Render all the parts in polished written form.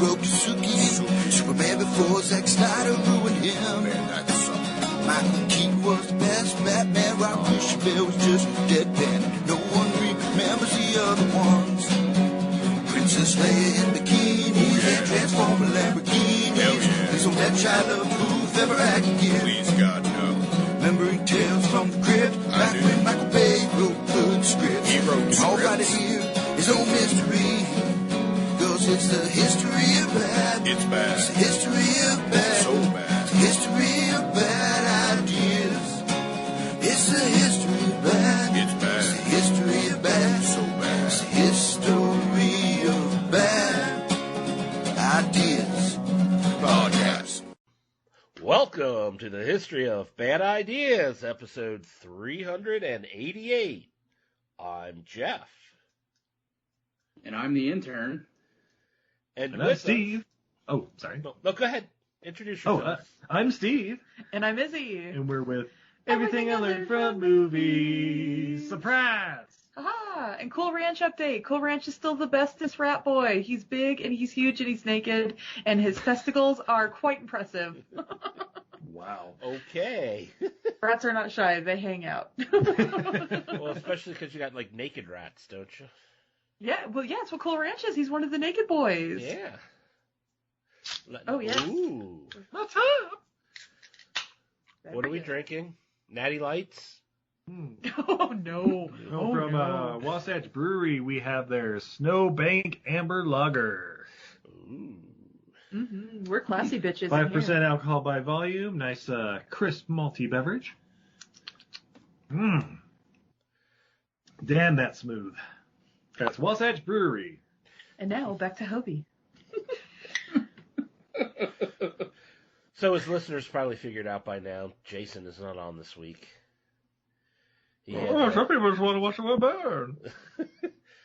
broke Suki. Superman before Zack Snyder ruined him. Michael Keaton was the best Batman. Rob Christian was just deadpan. No one remembers the other ones. Princess Leia in bikinis and Transformer Lamborghinis. Please don't let Shia LaBeouf ever act again. Please, God, no. Remembering tales from the crypt, back when Michael Bay wrote good scripts. He wrote All scripts. right here is no mystery, 'cause it's the history of bad. It's bad. It's the history of bad. So bad. It's the history of bad ideas. It's the history of bad. It's bad. It's the history of bad. So bad. It's the history of bad ideas. Podcast. Welcome to the History of Bad Ideas, episode 388. I'm Jeff. And I'm the intern. And I'm Steve. Oh, sorry. No, go ahead. Introduce yourself. I'm Steve. And I'm Izzy. And we're with Everything I Learned from Movies. Surprise! Aha! And Cool Ranch update. Cool Ranch is still the bestest rat boy. He's big and he's huge and he's naked and his testicles are quite impressive. Wow. Okay. Rats are not shy. They hang out. Well, especially because you got, like, naked rats, don't you? Yeah, it's what Cool Ranch is. He's one of the naked boys. Yeah. Oh, yes. Ooh. What's up? What are we drinking? Natty Lights? Oh, no. From Wasatch Brewery, we have their Snowbank Amber Lager. Ooh. Mm-hmm. We're classy bitches. 5% alcohol by volume. Nice, crisp, malty beverage. Damn, that's smooth. That's Wasatch Brewery. And now, back to Hobie. So as listeners probably figured out by now, Jason is not on this week. Some people just want to watch the burn.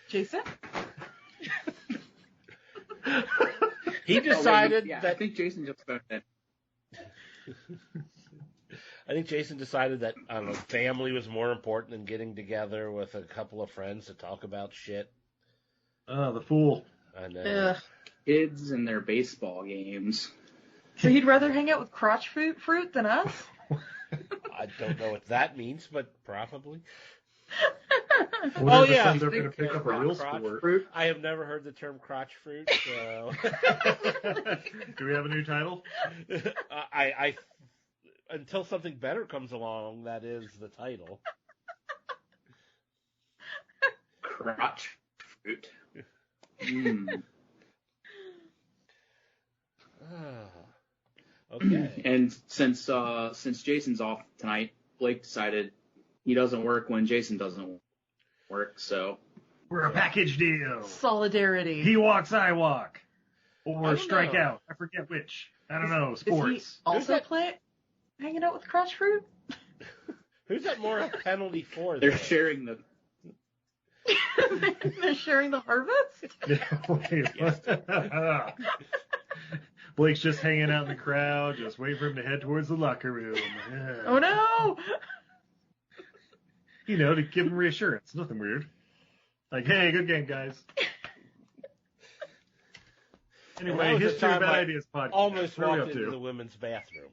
Jason? He decided I that... think Jason just found that. I think Jason decided that, I don't know, family was more important than getting together with a couple of friends to talk about shit. Oh, the fool. I know. Ugh. Kids and their baseball games. So he'd rather hang out with crotch fruit than us? I don't know what that means, but probably. Oh, yeah. They're going to pick up a real Crotch sport. fruit. I have never heard the term crotch fruit, so... Do we have a new title? I until something better comes along, that is the title. Crotch fruit. Okay. And since Jason's off tonight, Blake decided he doesn't work when Jason doesn't work, so... We're a package deal. Solidarity. He walks, I walk. I Or don't strike know. out. I forget which. I don't know. Sports. Is he also hanging out with crotch fruit? Who's that more a penalty for? They're though? sharing the... They're sharing the harvest? Wait, what? Blake's just hanging out in the crowd, just waiting for him to head towards the locker room. Yeah. Oh no! You know, to give him reassurance. Nothing weird. Like, hey, good game, guys. Well, that Anyway, was the History of time Bad I Ideas podcast. Almost What are we walked up into to? the women's bathroom.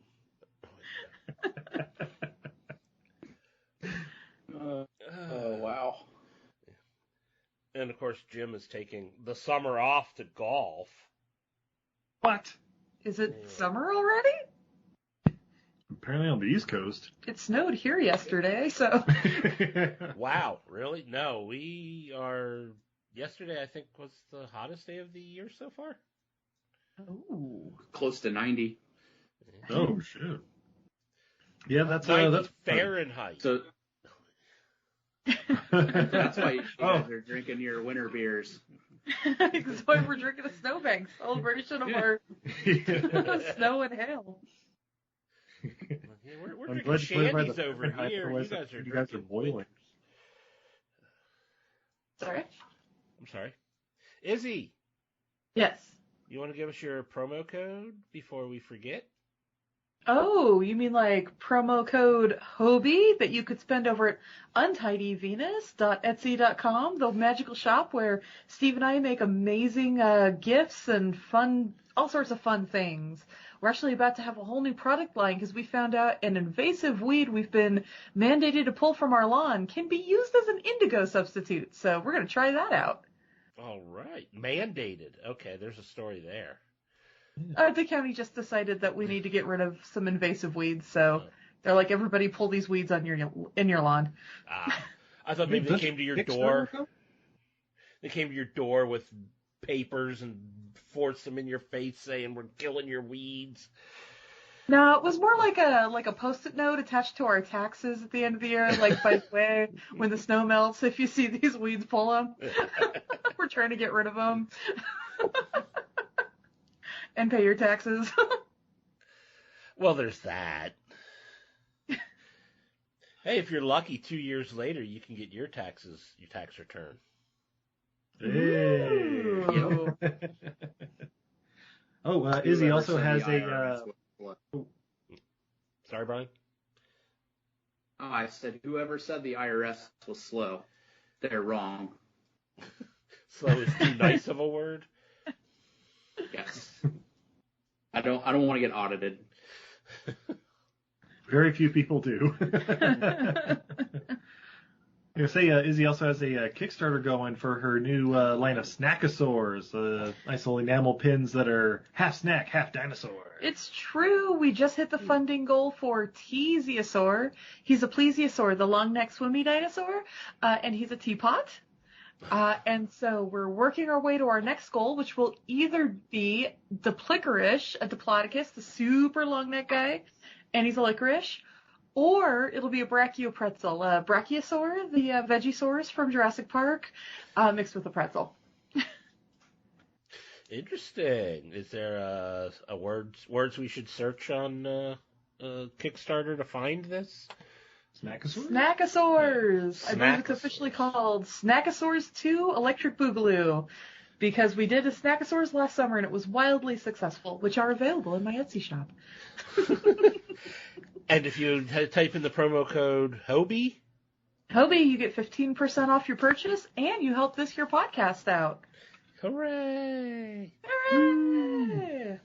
Oh, wow. And of course, Jim is taking the summer off to golf. What? Is it summer already? Apparently on the East Coast. It snowed here yesterday, so... Wow, really? No, we are... Yesterday, I think, was the hottest day of the year so far. Ooh. Close to 90. Oh, shit. Yeah, that's 90 Fahrenheit. So that's why you guys are drinking your winter beers. That's why we're drinking a snowbank celebration of our snow and hail. We're I'm drinking glad you put it by shandies the over Fahrenheit, here. otherwise You guys are boiling. Sorry? I'm sorry. Izzy, Yes. you want to give us your promo code before we forget? Oh, you mean like promo code HOBIE that you could spend over at untidyvenus.etsy.com, the magical shop where Steve and I make amazing gifts and fun, all sorts of fun things. We're actually about to have a whole new product line because we found out an invasive weed we've been mandated to pull from our lawn can be used as an indigo substitute. So we're going to try that out. All right. Mandated. Okay, there's a story there. The county just decided that we need to get rid of some invasive weeds, so they're like, everybody pull these weeds on in your lawn. I thought maybe they came to your door. They came to your door with papers and forced them in your face saying, we're killing your weeds. No, it was more like a Post-it note attached to our taxes at the end of the year, like, by the way, when the snow melts, if you see these weeds, pull them. We're trying to get rid of them. And pay your taxes. Well, there's that. Hey, if you're lucky, 2 years later, you can get your tax return. Hey. Izzy also has a... Sorry, Brian? Oh, I said whoever said the IRS was slow, they're wrong. Slow is too nice of a word? Yes. I don't want to get audited. Very few people do. I say Izzy also has a Kickstarter going for her new line of Snackosaurs, nice little enamel pins that are half snack, half dinosaur. It's true. We just hit the funding goal for Teasiosaur. He's a plesiosaur, the long neck swimmy dinosaur, and he's a teapot. And so we're working our way to our next goal, which will either be Diplicorish, a Diplodocus, the super long neck guy, and he's a licorice, or it'll be a Brachiopretzel, Brachiosaur, the Vegisaurus from Jurassic Park, mixed with a pretzel. Interesting. Is there a words we should search on Kickstarter to find this? Snackosaurs? Snackosaurs! I believe it's officially called Snackosaurs 2 Electric Boogaloo, because we did a Snackosaurs last summer and it was wildly successful, which are available in my Etsy shop. And if you type in the promo code HOBIE, you get 15% off your purchase and you help this here podcast out. hooray! Hooray!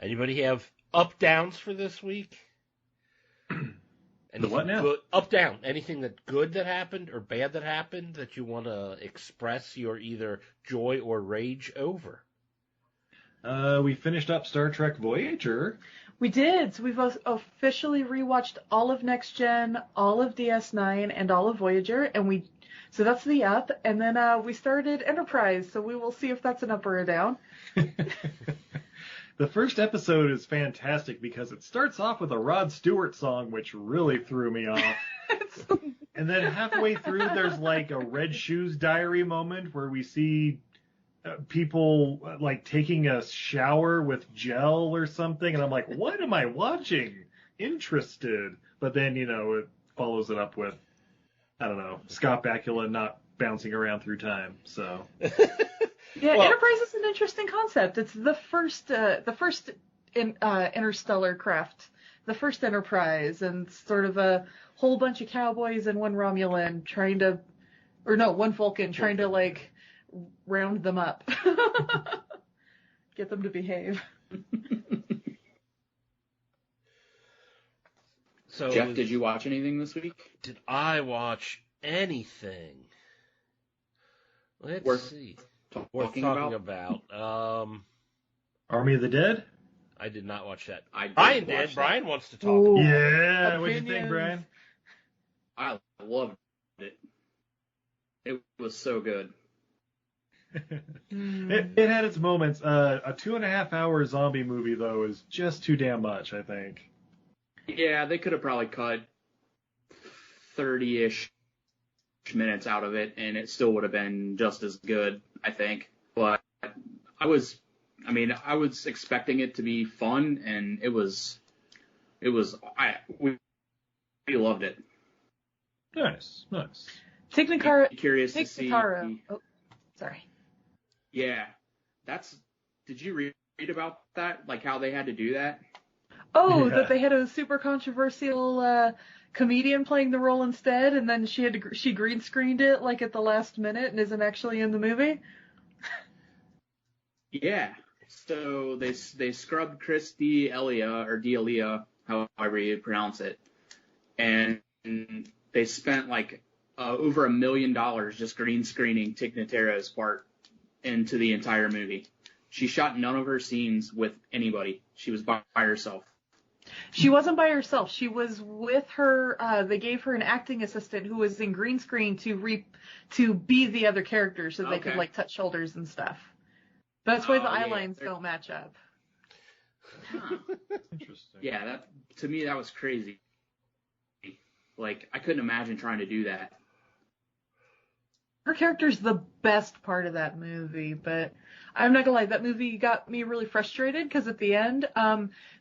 Anybody have up-downs for this week? The what now? Good, up, down. Anything that good that happened or bad that happened that you want to express your either joy or rage over? We finished up Star Trek Voyager. We did. So we've officially rewatched all of Next Gen, all of DS9, and all of Voyager, and so that's the up. And then we started Enterprise, so we will see if that's an up or a down. The first episode is fantastic because it starts off with a Rod Stewart song, which really threw me off. And then halfway through, there's like a Red Shoes Diary moment where we see people like taking a shower with gel or something. And I'm like, what am I watching? Interested. But then, it follows it up with, I don't know, Scott Bakula not bouncing around through time. So... Yeah, well, Enterprise is an interesting concept. It's the first interstellar craft, the first Enterprise, and sort of a whole bunch of cowboys and one Romulan one Vulcan trying to like round them up, get them to behave. So, Jeff, did you watch anything this week? Did I watch anything? Let's see. Worth talking about. Army of the Dead? I did not watch that. Brian did. Brian wants to talk. Ooh. Yeah, what'd you think, Brian? I loved it. It was so good. It had its moments. A 2.5-hour zombie movie, though, is just too damn much, I think. Yeah, they could have probably cut 30-ish minutes out of it, and it still would have been just as good, I think. But I was expecting it to be fun, and we loved it. Nice. Curious to see. Oh, sorry. Yeah, did you read about that? Like how they had to do that? Oh, Yeah. that they had a super controversial comedian playing the role instead, and then she green screened it like at the last minute and isn't actually in the movie. Yeah. So they scrubbed Chris D'Elia, or D'Elia, however you pronounce it, and they spent like over $1 million just green screening Tig Notaro's part into the entire movie. She shot none of her scenes with anybody. She was by herself. She wasn't by herself. She was with her. They gave her an acting assistant who was in green screen to be the other characters, so they could like touch shoulders and stuff. That's why the eye lines don't match up. Huh. Interesting. Yeah, that to me that was crazy. Like I couldn't imagine trying to do that. Her character's the best part of that movie, but I'm not gonna lie, that movie got me really frustrated because at the end,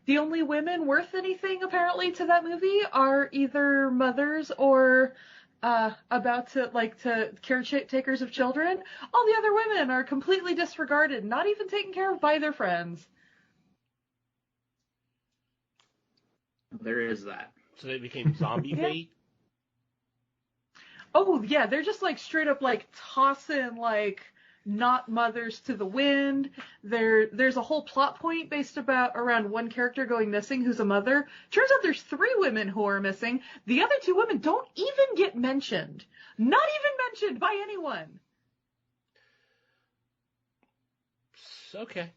the only women worth anything apparently to that movie are either mothers or about to caretakers of children. All the other women are completely disregarded, not even taken care of by their friends. There is that. So they became zombie bait? Oh yeah, they're just like straight up like tossing like not mothers to the wind. There's a whole plot point based around one character going missing who's a mother. Turns out there's 3 women who are missing. The other 2 women don't even get mentioned. Not even mentioned by anyone. Okay.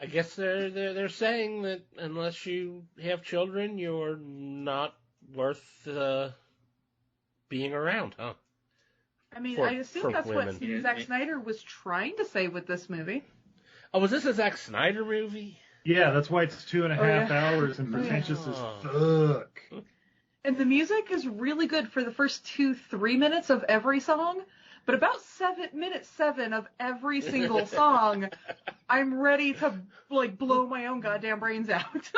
I guess they're saying that unless you have children, you're not worth being around, huh? I mean, I assume that's women. what Zack Snyder was trying to say with this movie. Oh, was this a Zack Snyder movie? Yeah, that's why it's 2.5 hours and pretentious as fuck. And the music is really good for the first 2-3 minutes of every song, but about minute 7 of every single song, I'm ready to like blow my own goddamn brains out.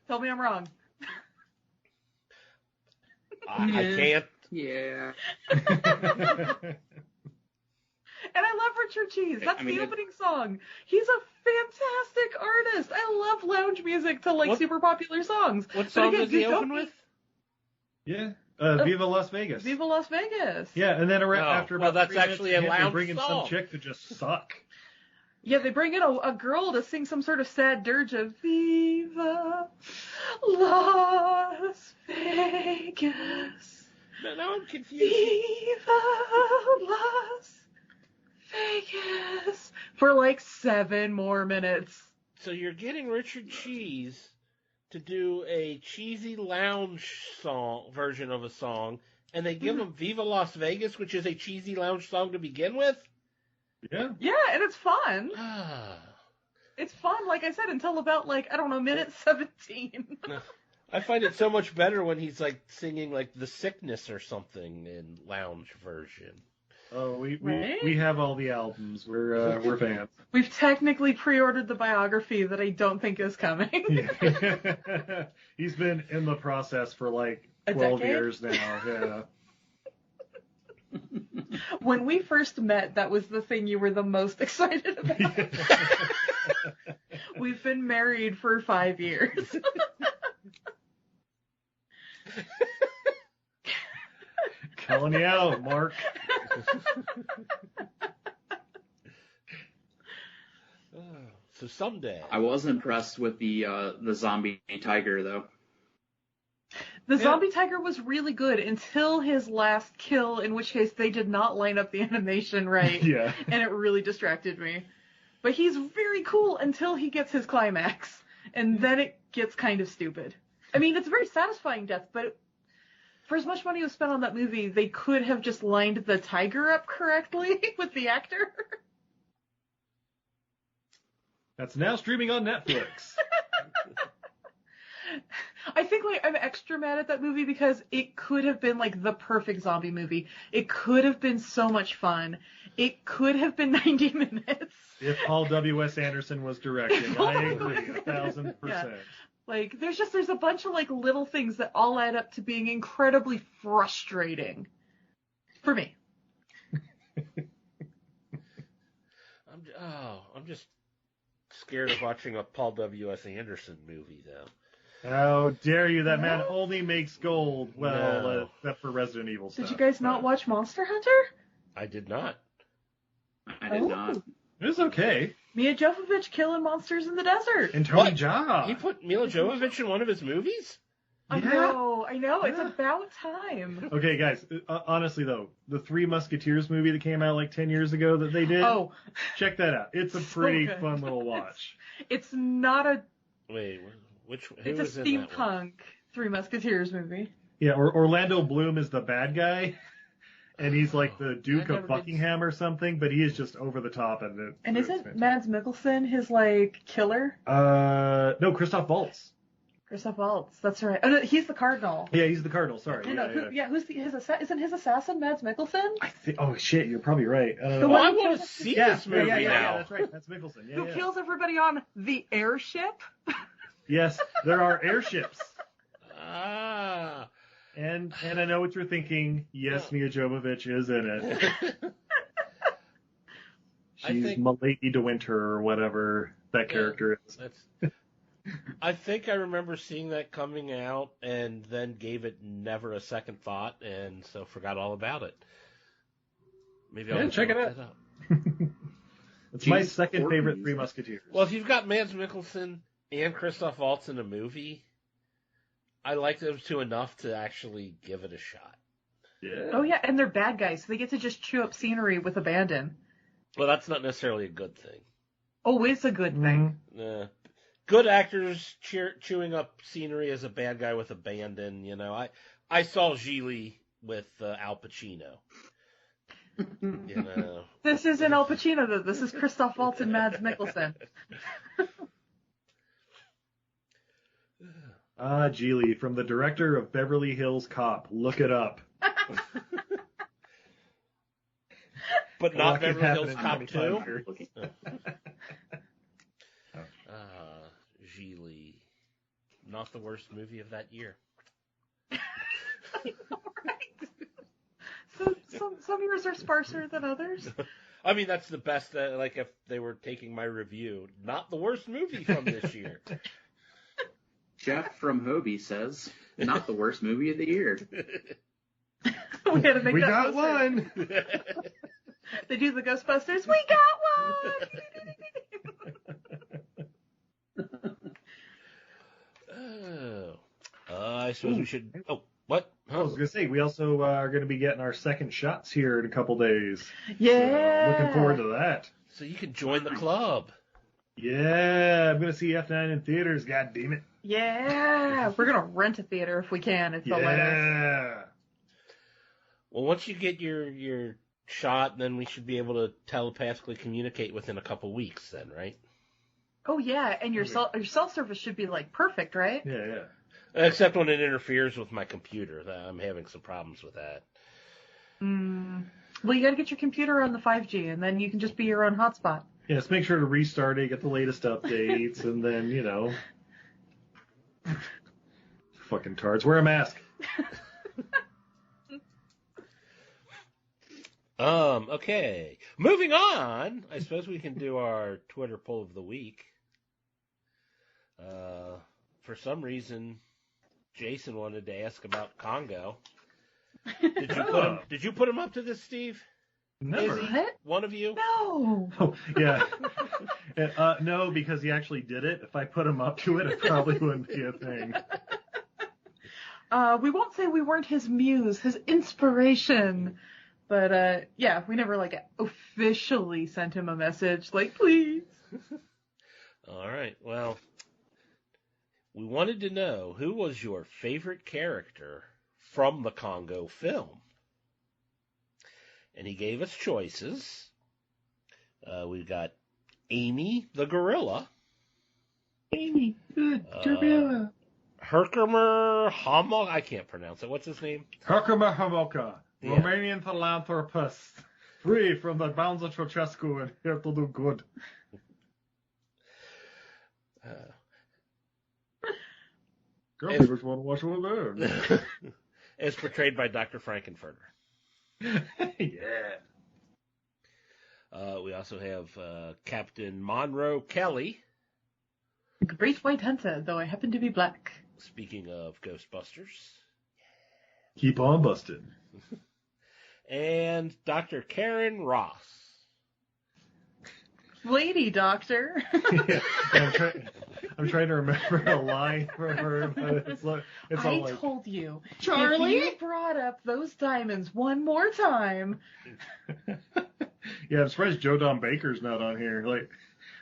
Tell me I'm wrong. I can't. Yeah. And I love Richard Cheese. That's the opening song. He's a fantastic artist. I love lounge music to like super popular songs. What song does he open with? Yeah. Viva Las Vegas. Viva Las Vegas. Yeah, and then after about that's 3 minutes, actually a lounge they bring in song. some chick to just suck. Yeah, they bring in a girl to sing some sort of sad dirge of Viva Las Vegas. Now I'm confused. Viva Las Vegas. For like 7 more minutes. So you're getting Richard Cheese to do a cheesy lounge song version of a song, and they give him Viva Las Vegas, which is a cheesy lounge song to begin with? Yeah. Yeah, and it's fun. It's fun, like I said, until about minute 17. I find it so much better when he's like singing like The Sickness or something in lounge version. Oh, we have all the albums. We're fans. We've technically pre-ordered the biography that I don't think is coming. He's been in the process for like A 12 decade? years now. Yeah. When we first met, that was the thing you were the most excited about. We've been married for 5 years. Calling you out, Mark. So someday. I was impressed with the zombie tiger though. The zombie tiger was really good until his last kill, in which case they did not line up the animation right. Yeah. And it really distracted me. But he's very cool until he gets his climax. And then it gets kind of stupid. I mean, it's a very satisfying death, but for as much money was spent on that movie, they could have just lined the tiger up correctly with the actor. That's now streaming on Netflix. I think I'm extra mad at that movie because it could have been like the perfect zombie movie. It could have been so much fun. It could have been 90 minutes. If Paul W.S. Anderson was directing, I agree, 1,000%. Yeah. Like, there's a bunch of like little things that all add up to being incredibly frustrating for me. I'm just scared of watching a Paul W.S. Anderson movie, though. How dare you? That man only makes gold. Well, No. except for Resident Evil stuff. Did you guys not watch Monster Hunter? I did not. I did not. It was okay. Mia Jovovich killing monsters in the desert. And Tony What? Jaa. He put Mila Jovovich in one of his movies? I know. It's about time. Okay, guys. Honestly, though, the Three Musketeers movie that came out like 10 years ago that they did. Oh, Check that out. It's a So pretty good. fun little watch. it's not a. Wait, who It's was a in that one? steampunk Three Musketeers movie. Yeah, Orlando Bloom is the bad guy. And he's like the Duke never of did Buckingham or something, but he is just over the top at it. And It's isn't fantastic. Mads Mikkelsen his like killer? No, Christoph Waltz. Christoph Waltz. That's right. Oh, no, he's the cardinal. Yeah, he's the Cardinal. Sorry. Who's isn't his assassin Mads Mikkelsen? I think. Oh shit, you're probably right. The Oh, one I who want to kills- see Yeah, this movie now. that's right. That's Mickelson. Who kills everybody on the airship? Yes, there are airships. Ah. And I know what you're thinking. Yes, Mia Jovovich is in it. I She's think- Milady de Winter or whatever that character is. I think I remember seeing that coming out and then gave it never a second thought, and so forgot all about it. Maybe I'll Check it look out. that up. It's my James second Corden. favorite Three Musketeers. Well, if you've got Mads Mikkelsen and Christoph Waltz in a movie, I like those two enough to actually give it a shot. Yeah. Oh yeah, and they're bad guys, so they get to just chew up scenery with abandon. Well, that's not necessarily a good thing. Oh, it's a good thing. Good actors chewing up scenery as a bad guy with abandon. You know, I saw Gigli with Al Pacino. You know, This isn't Al Pacino though. This is Christoph Waltz and Mads Mikkelsen. Geely, from the director of Beverly Hills Cop. Look it up. but A not lot can Beverly happen Hills in Cop 25 2. years. Gigli, not the worst movie of that year. So some years are sparser than others. I mean, that's the best. Like if they were taking my review, not the worst movie from this year. Jeff from Hobie says, not the worst movie of the year. We had to make We that got poster. one. They do the Ghostbusters. We got one. I suppose we should. Oh, what? I was gonna say we also are gonna be getting our second shots here in a couple days. Yeah. Looking forward to that. So you can join the club. Yeah, I'm gonna see F9 in theaters. God damn it. Yeah. We're gonna rent a theater if we can. If they'll let us. Yeah. Well, once you get your shot, then we should be able to telepathically communicate within a couple weeks. Then, right? Oh yeah, and your cell service should be like perfect, right? Yeah. Except when it interferes with my computer. I'm having some problems with that. Well, you got to get your computer on the 5G, and then you can just be your own hotspot. Yeah, just make sure to restart it, get the latest updates, and then, you know. Fucking tards. Wear a mask. Okay. Moving on. I suppose we can do our Twitter poll of the week. For some reason, Jason wanted to ask about Congo. Did you put him up to this, Steve? Never. Izzy? What? One of you? No. Oh, yeah. No, because he actually did it. If I put him up to it, it probably wouldn't be a thing. We won't say we weren't his muse, his inspiration. But, yeah, we never, like, officially sent him a message, like, please. All right. Well, we wanted to know who was your favorite character from the Congo film. And he gave us choices. We've got Amy the gorilla. Amy, good, gorilla. Herkimer Hamok. I can't pronounce it. What's his name? Herkimer Hamoka, Yeah. Romanian philanthropist, free from the bounds of Ceausescu and here to do good. Girl If- neighbors want to watch one there. As portrayed by Dr. Frankenfurter. Yeah. We also have Captain Monroe Kelly. Great white hunter, though I happen to be black. Speaking of Ghostbusters. Keep on busted. And Dr. Karen Ross. Lady Doctor. Yeah, I'm trying to remember a line from her, but it's all like, I told you. Charlie? If you brought up those diamonds one more time. Yeah, I'm surprised Joe Don Baker's not on here. Like,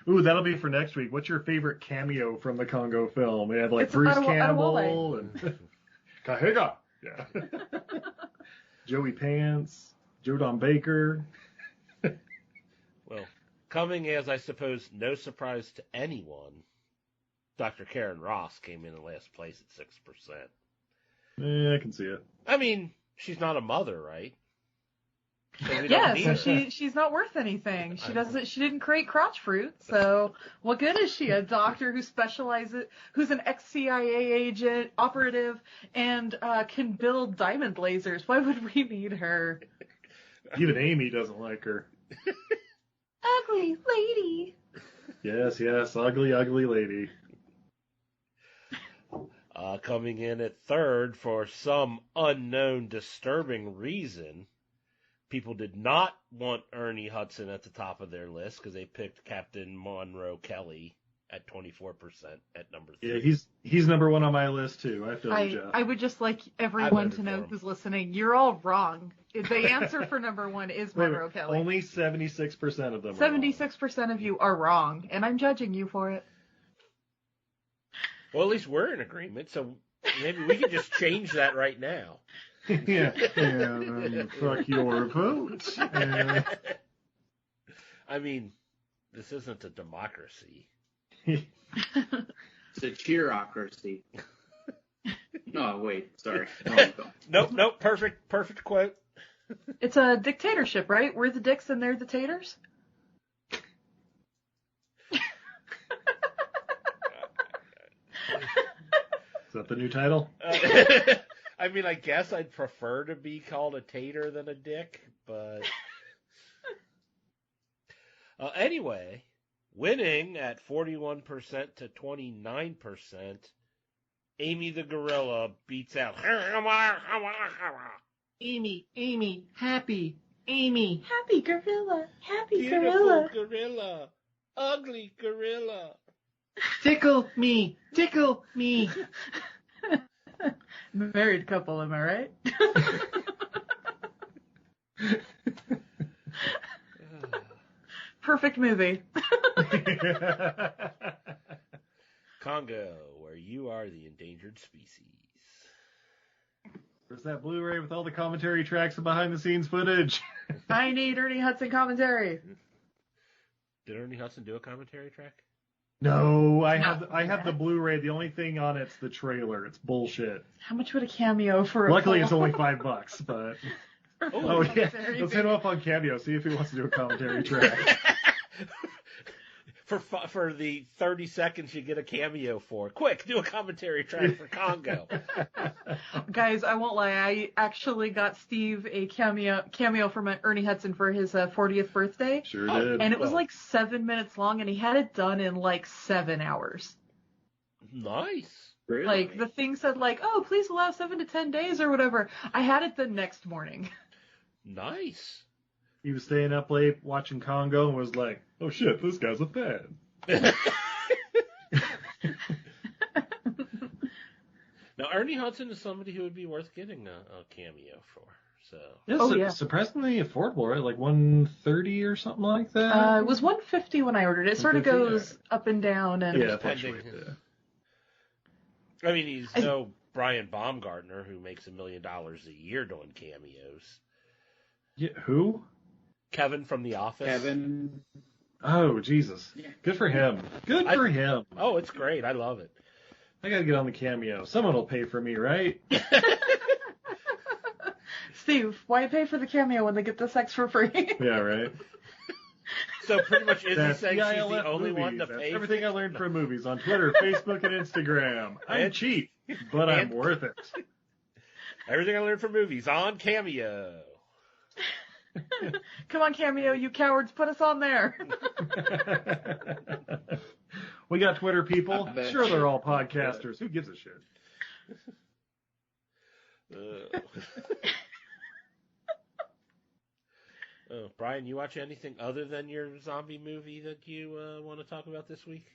ooh, that'll be for next week. What's your favorite cameo from the Congo film? We have like It's Bruce Adewale. Campbell and Kahega. Yeah. Joey Pants, Joe Don Baker. Well, coming as, I suppose, no surprise to anyone, Dr. Karen Ross came in last place at 6%. I can see it. I mean, she's not a mother, right? So we don't Yeah, need so her. she's not worth anything. She didn't create crotch fruit, so what good is she? A doctor who specializes, who's an ex-CIA agent, operative, and can build diamond lasers. Why would we need her? Even Amy doesn't like her. Ugly lady. Yes, ugly, ugly lady. Coming in at third for some unknown disturbing reason. People did not want Ernie Hudson at the top of their list because they picked Captain Monroe Kelly at 24% at number 3. Yeah, he's number one on my list too. I feel you, Jeff. I would just like everyone to know who's listening, you're all wrong. The answer for number 1 is Monroe Kelly. Only 76% of them. 76% of you are wrong, and I'm judging you for it. Well, at least we're in agreement, so maybe we can just change that right now. Yeah, fuck your vote. I mean, this isn't a democracy. It's a cheerocracy. No, wait, sorry. Nope, perfect quote. It's a dictatorship, right? We're the dicks and they're the taters? Is that the new title? I mean, I guess I'd prefer to be called a tater than a dick, but... Anyway, winning at 41% to 29%, Amy the Gorilla beats out... Amy, happy. Amy. Happy gorilla. Happy Beautiful gorilla. Ugly gorilla. Tickle me. Married couple, am I right? Perfect movie. Congo, where you are the endangered species. Where's that Blu-ray with all the commentary tracks and behind-the-scenes footage? I need Ernie Hudson commentary. Did Ernie Hudson do a commentary track? No, I have the Blu-ray. The only thing on it's the trailer. It's bullshit. How much would a cameo for a Luckily, call? it's only $5, but... Oh, yeah. Let's hit him up on Cameo, see if he wants to do a commentary track. For the 30 seconds you get a cameo for. Quick, do a commentary track for Congo. Guys, I won't lie. I actually got Steve a cameo from Ernie Hudson for his 40th birthday. Sure did. And it was like 7 minutes long, and he had it done in like 7 hours. Nice. Really? Like, the thing said like, oh, please allow 7 to 10 days or whatever. I had it the next morning. Nice. He was staying up late watching Congo and was like, oh shit, this guy's a fan. Now, Ernie Hudson is somebody who would be worth getting a cameo for. So. Yeah, surprisingly affordable, right? Like $130 or something like that? It was $150 when I ordered it. It sort of goes up and down. And Yeah, Depending. I mean, he's no Brian Baumgartner who makes $1 million a year doing cameos. Yeah, who? Kevin from The Office. Kevin. Oh, Jesus. Yeah. Good for him. Good for him. Oh, it's great. I love it. I gotta get on the Cameo. Someone will pay for me, right? Steve, why pay for the cameo when they get the sex for free? Yeah, right. So pretty much is he That's saying she's PILF the only movies. one to That's pay everything for I learned from movies on Twitter, Facebook, and Instagram. I'm cheap, but I'm worth it. Everything I learned from movies on Cameo. Come on, Cameo, you cowards, put us on there. We got Twitter people. Sure, they're all podcasters. Who gives a shit? Brian, you watch anything other than your zombie movie that you want to talk about this week?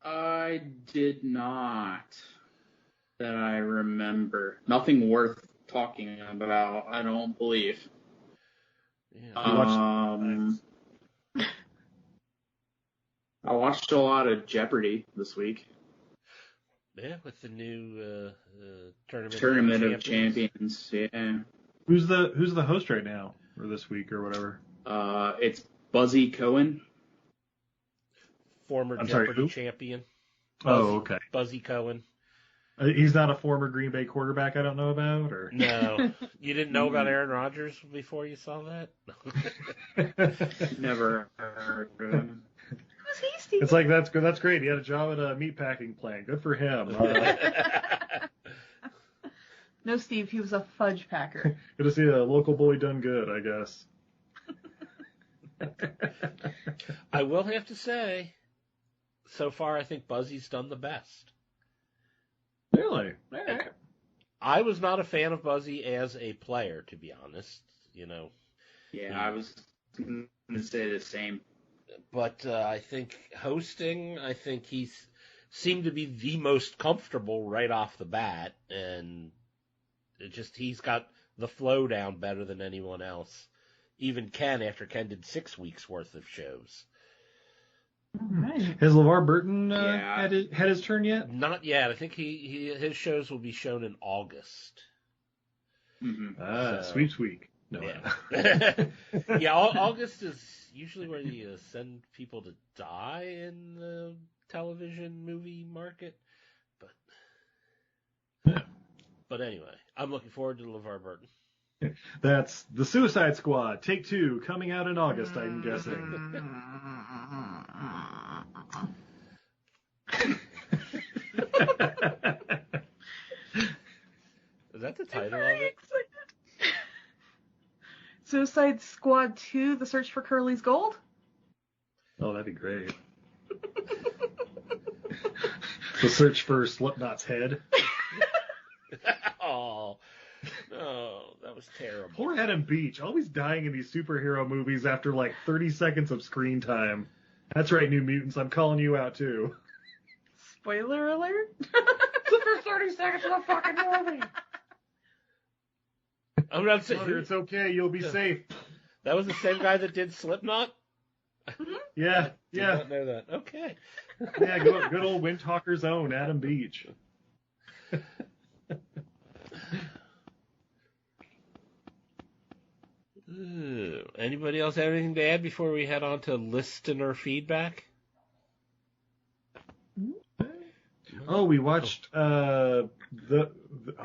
I did not. That I remember. Nothing worth talking about, I don't believe. Yeah. I watched a lot of Jeopardy this week. Yeah, with the new Tournament of Champions. Yeah. Who's the host right now, or this week, or whatever? It's Buzzy Cohen. Former Jeopardy champion. Okay. Buzzy Cohen. He's not a former Green Bay quarterback I don't know about, or no? You didn't know about Aaron Rodgers before you saw that? Never heard of him. Who's he, Steve? It's like that's good. That's great. He had a job at a meatpacking plant. Good for him. No, Steve. He was a fudge packer. Good to see a local bully done good, I guess. I will have to say, so far I think Buzzy's done the best. Really? All right. I was not a fan of Buzzy as a player, to be honest. Yeah, I was going to say the same. But I think hosting, I think he's seemed to be the most comfortable right off the bat, and he's got the flow down better than anyone else. Even Ken, after Ken did 6 weeks worth of shows. Right. Has LeVar Burton had his turn yet? Not yet. I think his shows will be shown in August. Mm-hmm. Sweeps week. No. Yeah. Yeah, August is usually where you send people to die in the television movie market. But anyway, I'm looking forward to LeVar Burton. That's The Suicide Squad, Take 2, coming out in August, I'm guessing. Is that the title of it? Suicide Squad 2, The Search for Curly's Gold? Oh, that'd be great. The Search for Slipknot's Head. Oh, that was terrible. Poor Adam Beach, always dying in these superhero movies after like 30 seconds of screen time. That's right, New Mutants, I'm calling you out too. Spoiler alert? The first 30 seconds of the fucking movie. I'm not saying It's okay, you'll be safe. that was the same guy that did Slipknot. Yeah. Did not know that. Okay. Yeah, good old Windtalker's own Adam Beach. Anybody else have anything to add before we head on to listener feedback? Oh, we watched oh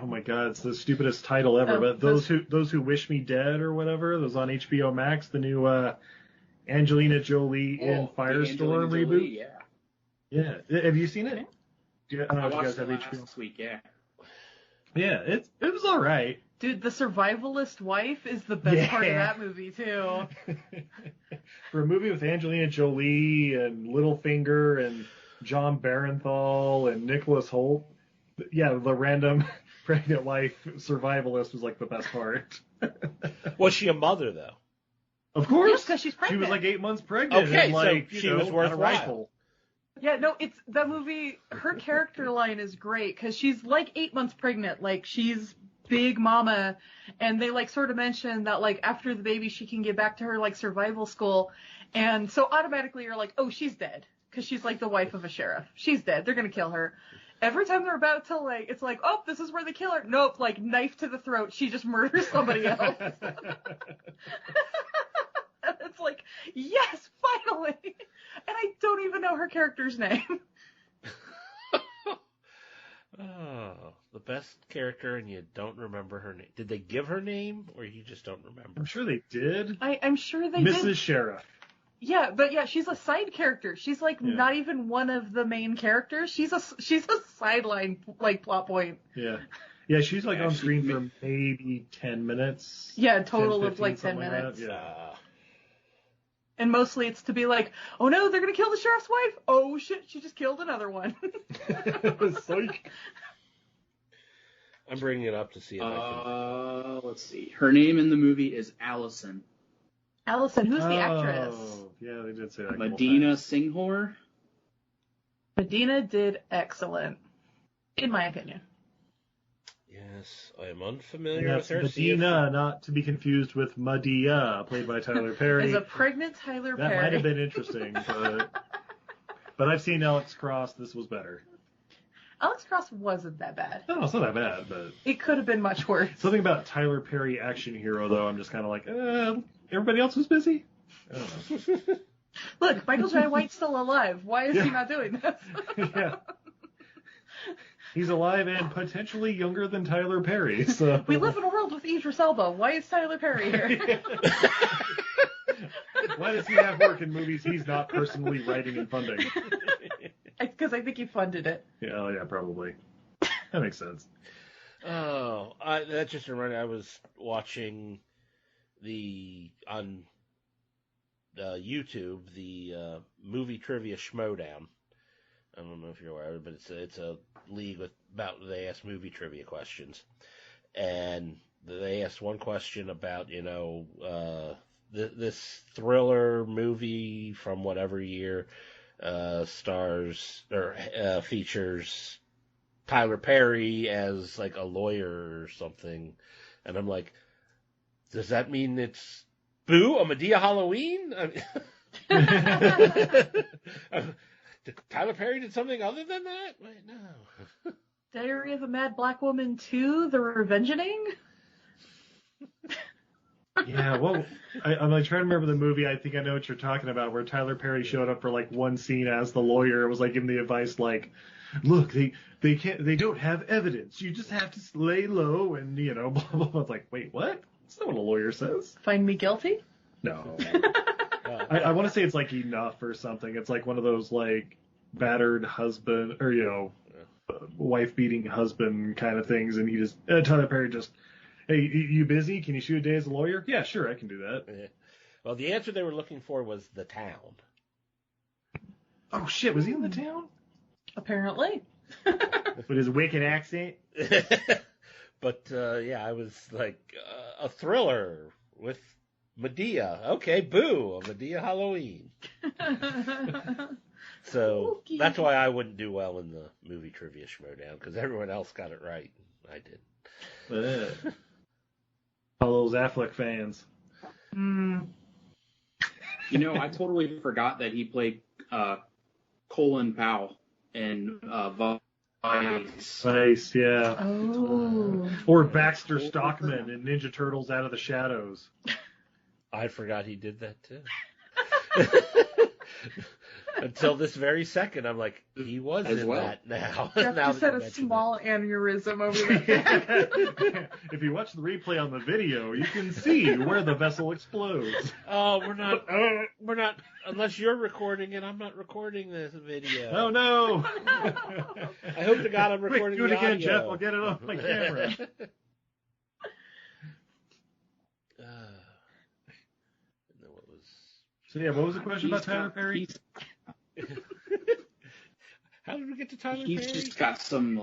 my god, it's the stupidest title ever. But those who wish me dead or whatever. Those on HBO Max, the new Angelina Jolie in Firestorm reboot. Yeah. Have you seen it? I watched it last week. Yeah. Yeah, it was all right. Dude, the survivalist wife is the best part of that movie, too. For a movie with Angelina Jolie and Littlefinger and John Barenthal and Nicholas Hoult, yeah, the random pregnant wife survivalist was like the best part. Was she a mother, though? Of course. Yes, because she's pregnant. She was like 8 months pregnant. Okay, and like, so she was worthwhile. rifle. Yeah, no, it's that movie. Her character line is great because she's like 8 months pregnant. Like, she's big mama, and they like sort of mention that like after the baby she can get back to her like survival school, and so automatically you're like, oh, she's dead because she's like the wife of a sheriff. She's dead. They're gonna kill her. Every time they're about to like, it's like, oh, this is where they kill her. Nope, like knife to the throat. She just murders somebody else. And it's like, yes, finally. And I don't even know her character's name. Oh, the best character, and you don't remember her name. Did they give her name, or you just don't remember? I'm sure they did. I'm sure they did. Mrs. Sheriff. Yeah, but yeah, she's a side character. She's like not even one of the main characters. She's a sideline like plot point. Yeah. Yeah, she's like Yeah, on she screen ma- for maybe 10 minutes. Yeah, a total 10, of like 10 something like that. minutes. Yeah. And mostly it's to be like, oh no, they're going to kill the sheriff's wife. Oh shit, she just killed another one. Psych. I'm bringing it up to see if I can. Let's see. Her name in the movie is Allison. Allison, who's the actress? Oh, yeah, they did say that. Medina Singhor. Medina did excellent, in my opinion. Yes, I am unfamiliar And with that's her. Medina, not to be confused with Madea, played by Tyler Perry. As a pregnant Tyler That Perry. might have been interesting, but I've seen Alex Cross. This was better. Alex Cross wasn't that bad. No, it's not that bad, but It could have been much worse. something about Tyler Perry action hero, though, I'm just kind of like, everybody else was busy? I don't know. Look, Michael Jai White's still alive. Why is he not doing this? Yeah. He's alive and potentially younger than Tyler Perry, so... We live in a world with Idris Elba. Why is Tyler Perry here? Why does he have work in movies he's not personally writing and funding? Because I think he funded it. Yeah, probably. That makes sense. Oh, that just reminded me. I was watching on YouTube the movie trivia Schmodown. I don't know if you're aware of it, but it's a league they ask movie trivia questions, and they asked one question about this thriller movie from whatever year stars or features Tyler Perry as like a lawyer or something, and I'm like, does that mean it's Boo, a Medea Halloween? Tyler Perry did something other than that? Wait, no. Diary of a Mad Black Woman 2, The Revengeing? Yeah, well, I'm like trying to remember the movie. I think I know what you're talking about, where Tyler Perry showed up for like one scene as the lawyer. It was like giving the advice like, look, they don't have evidence. You just have to lay low and blah blah blah. It's like, wait, what? That's not what a lawyer says. Find me guilty? No. I want to say it's like Enough or something. It's like one of those like battered husband or wife beating husband kind of things, and he just Tyler Perry just, hey, you busy? Can you shoot a day as a lawyer? Yeah, sure, I can do that. Yeah. Well, the answer they were looking for was The Town. Oh shit, was he in The Town? Apparently. With his wicked accent. But yeah, I was like a thriller with Medea. Okay, Boo, a Medea Halloween. So Okay. that's why I wouldn't do well in the movie trivia Schmodown, because everyone else got it right. I did. All those Affleck fans. I totally forgot that he played Colin Powell in Vice. Nice, yeah. Oh. Or Baxter Stockman in Ninja Turtles Out of the Shadows. I forgot he did that too. Until this very second, I'm like, he was As in well. that now. Jeff Now just that had you a mention small aneurysm over there. If you watch the replay on the video, you can see where the vessel explodes. it. Oh, we're not. Unless you're recording it, I'm not recording this video. Oh no! I hope to God I'm Quick, recording do it the again, audio. Jeff. I'll get it on my camera. What was? So yeah, what was the question about Tyler Perry? How did we get to Tyler He's Perry? just got some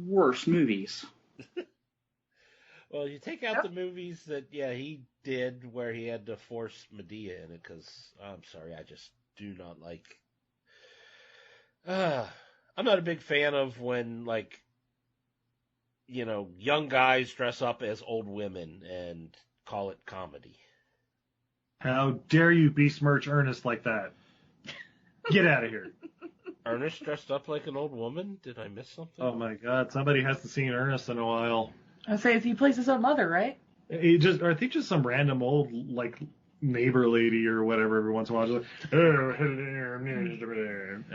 worse movies. Well, you take out the movies that he did where he had to force Medea in it, because I'm sorry, I just do not like. I'm not a big fan of when young guys dress up as old women and call it comedy. How dare you besmirch Ernest like that? Get out of here. Ernest dressed up like an old woman? Did I miss something? Oh my God, somebody hasn't seen Ernest in a while. I say he plays his own mother, right? I think just some random old neighbor lady or whatever every once in a while. Just like, I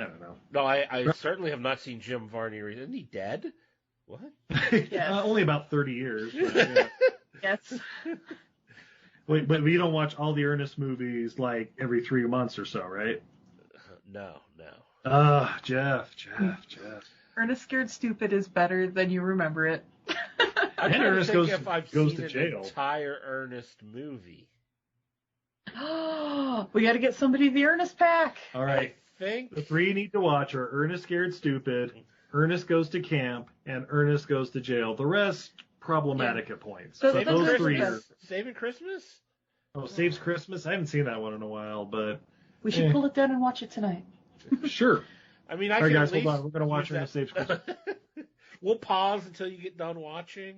don't know. No, I certainly have not seen Jim Varney. Isn't he dead? What? Yes. Only about 30 years. But, yeah. Yes. Wait, but we don't watch all the Ernest movies like every 3 months or so, right? No. Jeff. Ernest Scared Stupid is better than you remember it. I'm And trying to Ernest think goes- if I've goes seen to an jail. entire Ernest movie. We got to get somebody the Ernest pack. All right. I think The 3 you need to watch are Ernest Scared Stupid, Ernest Goes to Camp, and Ernest Goes to Jail. The rest, problematic at points. So But Saving those 3 Christmas. are... Saving Christmas? Oh, Saves Christmas? I haven't seen that one in a while, but... We should pull it down and watch it tonight. Sure. I mean, I All right, can guys, at least hold on. We're going to watch use Ernest Saves Christmas. We'll pause until you get done watching.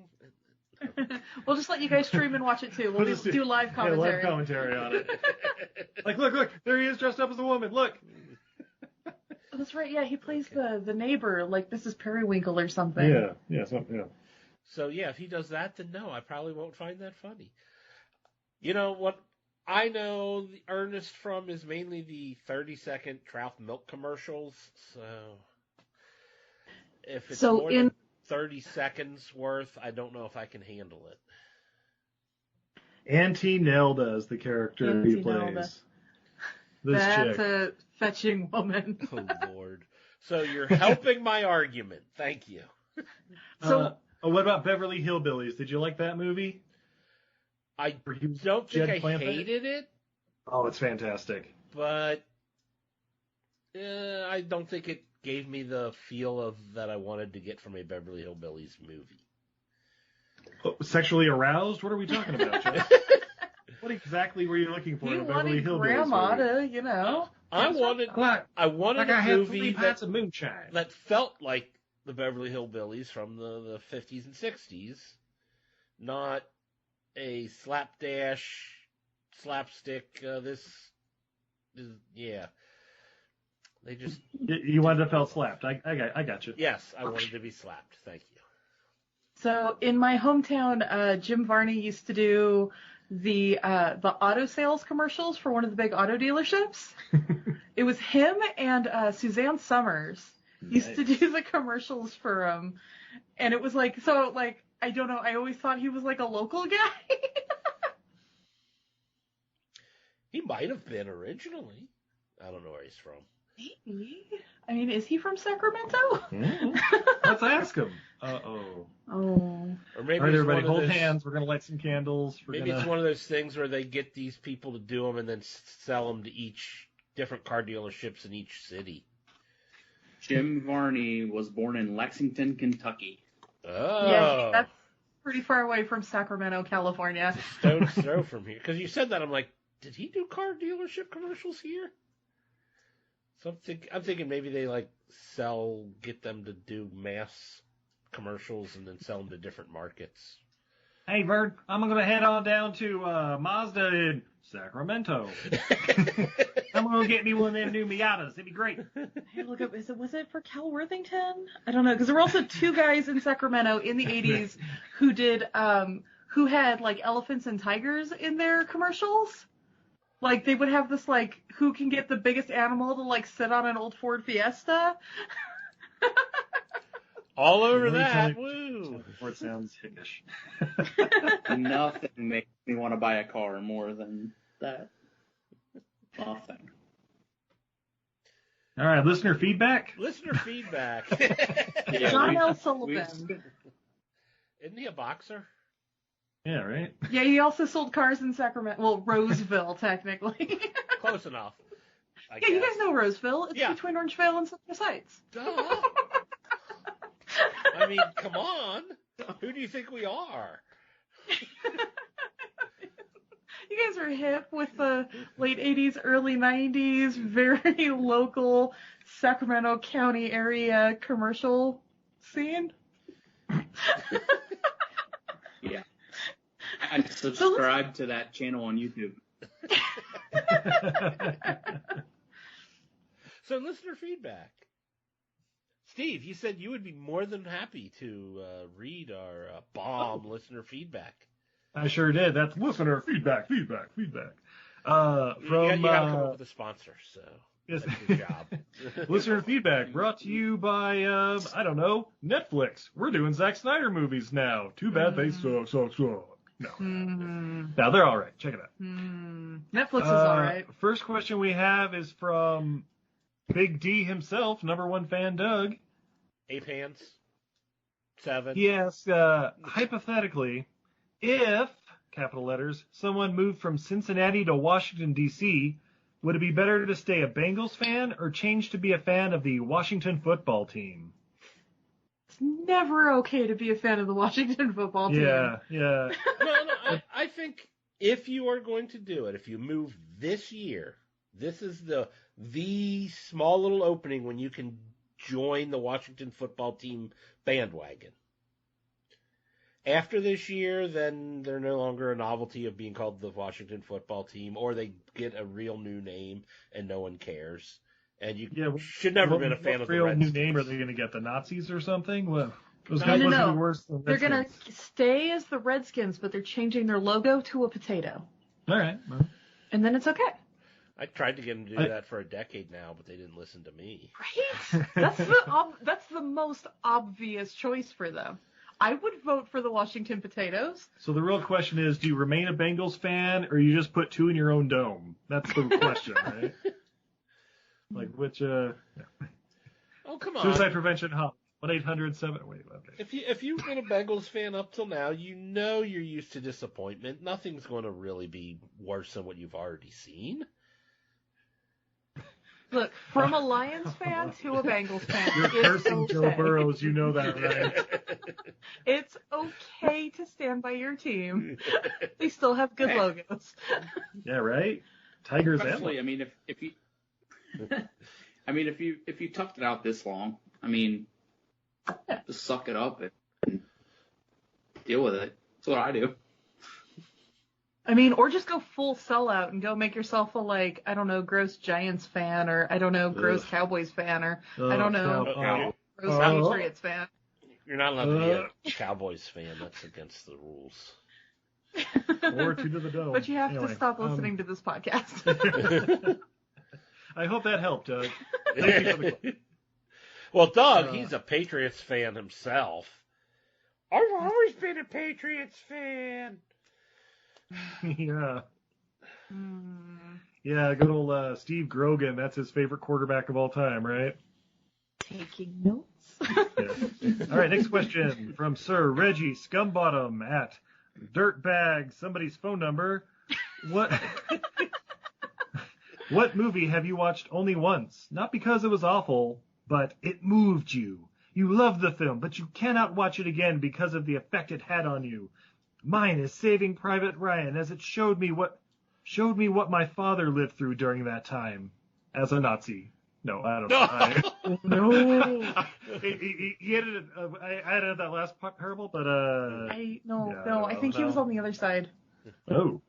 We'll just let you guys stream and watch it too. We'll just do live Yeah, commentary. live commentary on it. Like, look, there he is dressed up as a woman. Look. Oh, that's right. Yeah, he plays the neighbor, like Mrs. Periwinkle or something. Yeah. So yeah, if he does that, then no, I probably won't find that funny. You know what I know the Ernest from is mainly the 30-second Trout milk commercials. So if it's So more than 30 seconds worth, I don't know if I can handle it. Auntie Nelda is the character he Auntie Nelda. plays. This That's chick. a fetching woman. Oh Lord! So you're helping my argument. Thank you. So What about Beverly Hillbillies? Did you like that movie? I Where he was don't think Jed I Clampett? hated it, Oh, it's fantastic. but I don't think it gave me the feel of that I wanted to get from a Beverly Hillbillies movie. Oh, sexually aroused? What are we talking about, Jeff? What exactly were you looking for in you a Beverly wanted Hillbillies Grandma movie? to, you know. I wanted Like a I had 3 movie pints of moonshine. that felt like the Beverly Hillbillies from the 50s and 60s, not a slapdash, slapstick. Yeah. They just, You wanted to feel slapped. I got you. yes, I wanted to be slapped. Thank you. So in my hometown, Jim Varney used to do the auto sales commercials for one of the big auto dealerships. It was him and Suzanne Summers used to do the commercials for him, and it was like I don't know. I always thought he was like a local guy. He might have been originally. I don't know where he's from. Maybe. I mean, is he from Sacramento? Let's ask him. Uh-oh. Oh. Or maybe All right, it's everybody, one of hold those- hands. We're going to light some candles. Maybe it's one of those things where they get these people to do them and then sell them to each different car dealerships in each city. Jim Varney was born in Lexington, Kentucky. Oh, Yeah, that's pretty far away from Sacramento, California. stone's throw from here. Because you said that, I'm like, did he do car dealership commercials here? So I'm thinking maybe they get them to do mass commercials and then sell them to different markets. Hey, Vern, I'm going to head on down to Mazda in Sacramento. I'm going to get me one of them new Miatas. It'd be great. Hey, look up. Was it for Cal Worthington? I don't know, because there were also 2 guys in Sacramento in the 80s who did who had like elephants and tigers in their commercials. Like they would have this like who can get the biggest animal to like sit on an old Ford Fiesta. All over Let me tell that, you- woo! Before it sounds hickish. Nothing makes me want to buy a car more than that. Nothing. All right, listener feedback. Listener feedback. John L. we- Sullivan. Isn't he a boxer? Yeah, right. Yeah, he also sold cars in Sacramento. Well, Roseville, technically. Close enough. I Yeah, you guess. guys know Roseville. It's Yeah. between Orangevale and Citrus Heights. Duh. I mean, come on. Who do you think we are? You guys are hip with the late 80s, early 90s, very local Sacramento County area commercial scene. Yeah. I subscribe to that channel on YouTube. So, listener feedback. Steve, you said you would be more than happy to read our bomb listener feedback. I sure did. That's listener feedback. You gotta come up with a sponsor, so yes. that's your job. Listener feedback brought to you by, I don't know, Netflix. We're doing Zack Snyder movies now. Too bad they suck. No. No, they're all right. Check it out. Netflix is alright. First question we have is from Big D himself, #1 fan Doug. Ape hands. 7. He asks, hypothetically, if, capital letters, someone moved from Cincinnati to Washington, D.C., would it be better to stay a Bengals fan or change to be a fan of the Washington football team? It's never okay to be a fan of the Washington football team. Yeah. No, I think if you are going to do it, if you move this year, this is the small little opening when you can join the Washington football team bandwagon. After this year, then they're no longer a novelty of being called the Washington football team, or they get a real new name and no one cares. And you should never have been a fan of the Redskins. What real new name are they going to get? The Nazis or something? Well, those No. guys must be worse than They're going Redskins. to stay as the Redskins, but they're changing their logo to a potato. All right. And then it's okay. I tried to get them to do that for a decade now, but they didn't listen to me. Right? That's the most obvious choice for them. I would vote for the Washington Potatoes. So the real question is, do you remain a Bengals fan, or you just put 2 in your own dome? That's the question, right? Like, which, Oh, come on. Suicide Prevention Hub. 1-800-7... Wait. If you've been a Bengals fan up till now, you know you're used to disappointment. Nothing's going to really be worse than what you've already seen. Look, from a Lions fan to a Bengals fan, You're cursing Joe Burrows, you know that, right? It's okay to stand by your team. They still have good logos. Yeah, right? Tigers Especially, and... if you toughed it out this long, just suck it up and deal with it. That's what I do. Or just go full sellout and go make yourself a, gross Giants fan, or, gross Cowboys fan, or, gross Patriots fan. You're not allowed to be a Cowboys fan. That's against the rules. Or 2 to the dome. But you have to stop listening to this podcast. I hope that helped, Doug. Thank you for the call. Well, Doug, he's a Patriots fan himself. I've always been a Patriots fan. Yeah. Yeah, good old Steve Grogan. That's his favorite quarterback of all time, right? Taking notes. Yeah. All right, next question from Sir Reggie Scumbottom at Dirtbag, somebody's phone number. What movie have you watched only once? Not because it was awful, but it moved you. You loved the film, but you cannot watch it again because of the effect it had on you. Mine is Saving Private Ryan, as it showed me what my father lived through during that time as a Nazi. No, I don't know. No. He edited. I edited that last parable, but I think he was on the other side. Oh,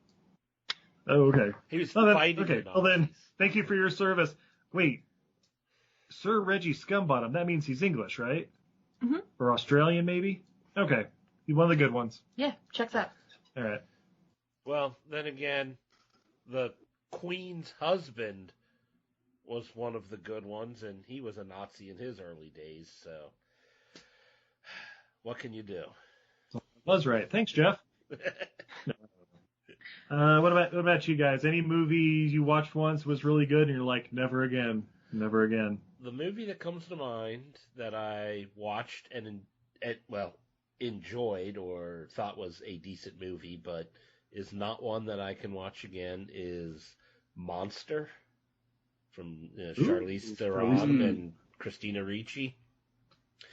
okay. He was fighting. Okay, well then, thank you for your service. Wait, Sir Reggie Scumbottom. That means he's English, right? Mm-hmm. Or Australian, maybe. Okay, he's one of the good ones. Yeah, checks out. All right. Well, then again, the Queen's husband was one of the good ones, and he was a Nazi in his early days, so what can you do? Was right. Thanks, Jeff. What about you guys? Any movie you watched once was really good, and you're like, never again, never again? The movie that comes to mind that I watched and enjoyed or thought was a decent movie, but is not one that I can watch again, is Monster from Charlize Theron and Christina Ricci.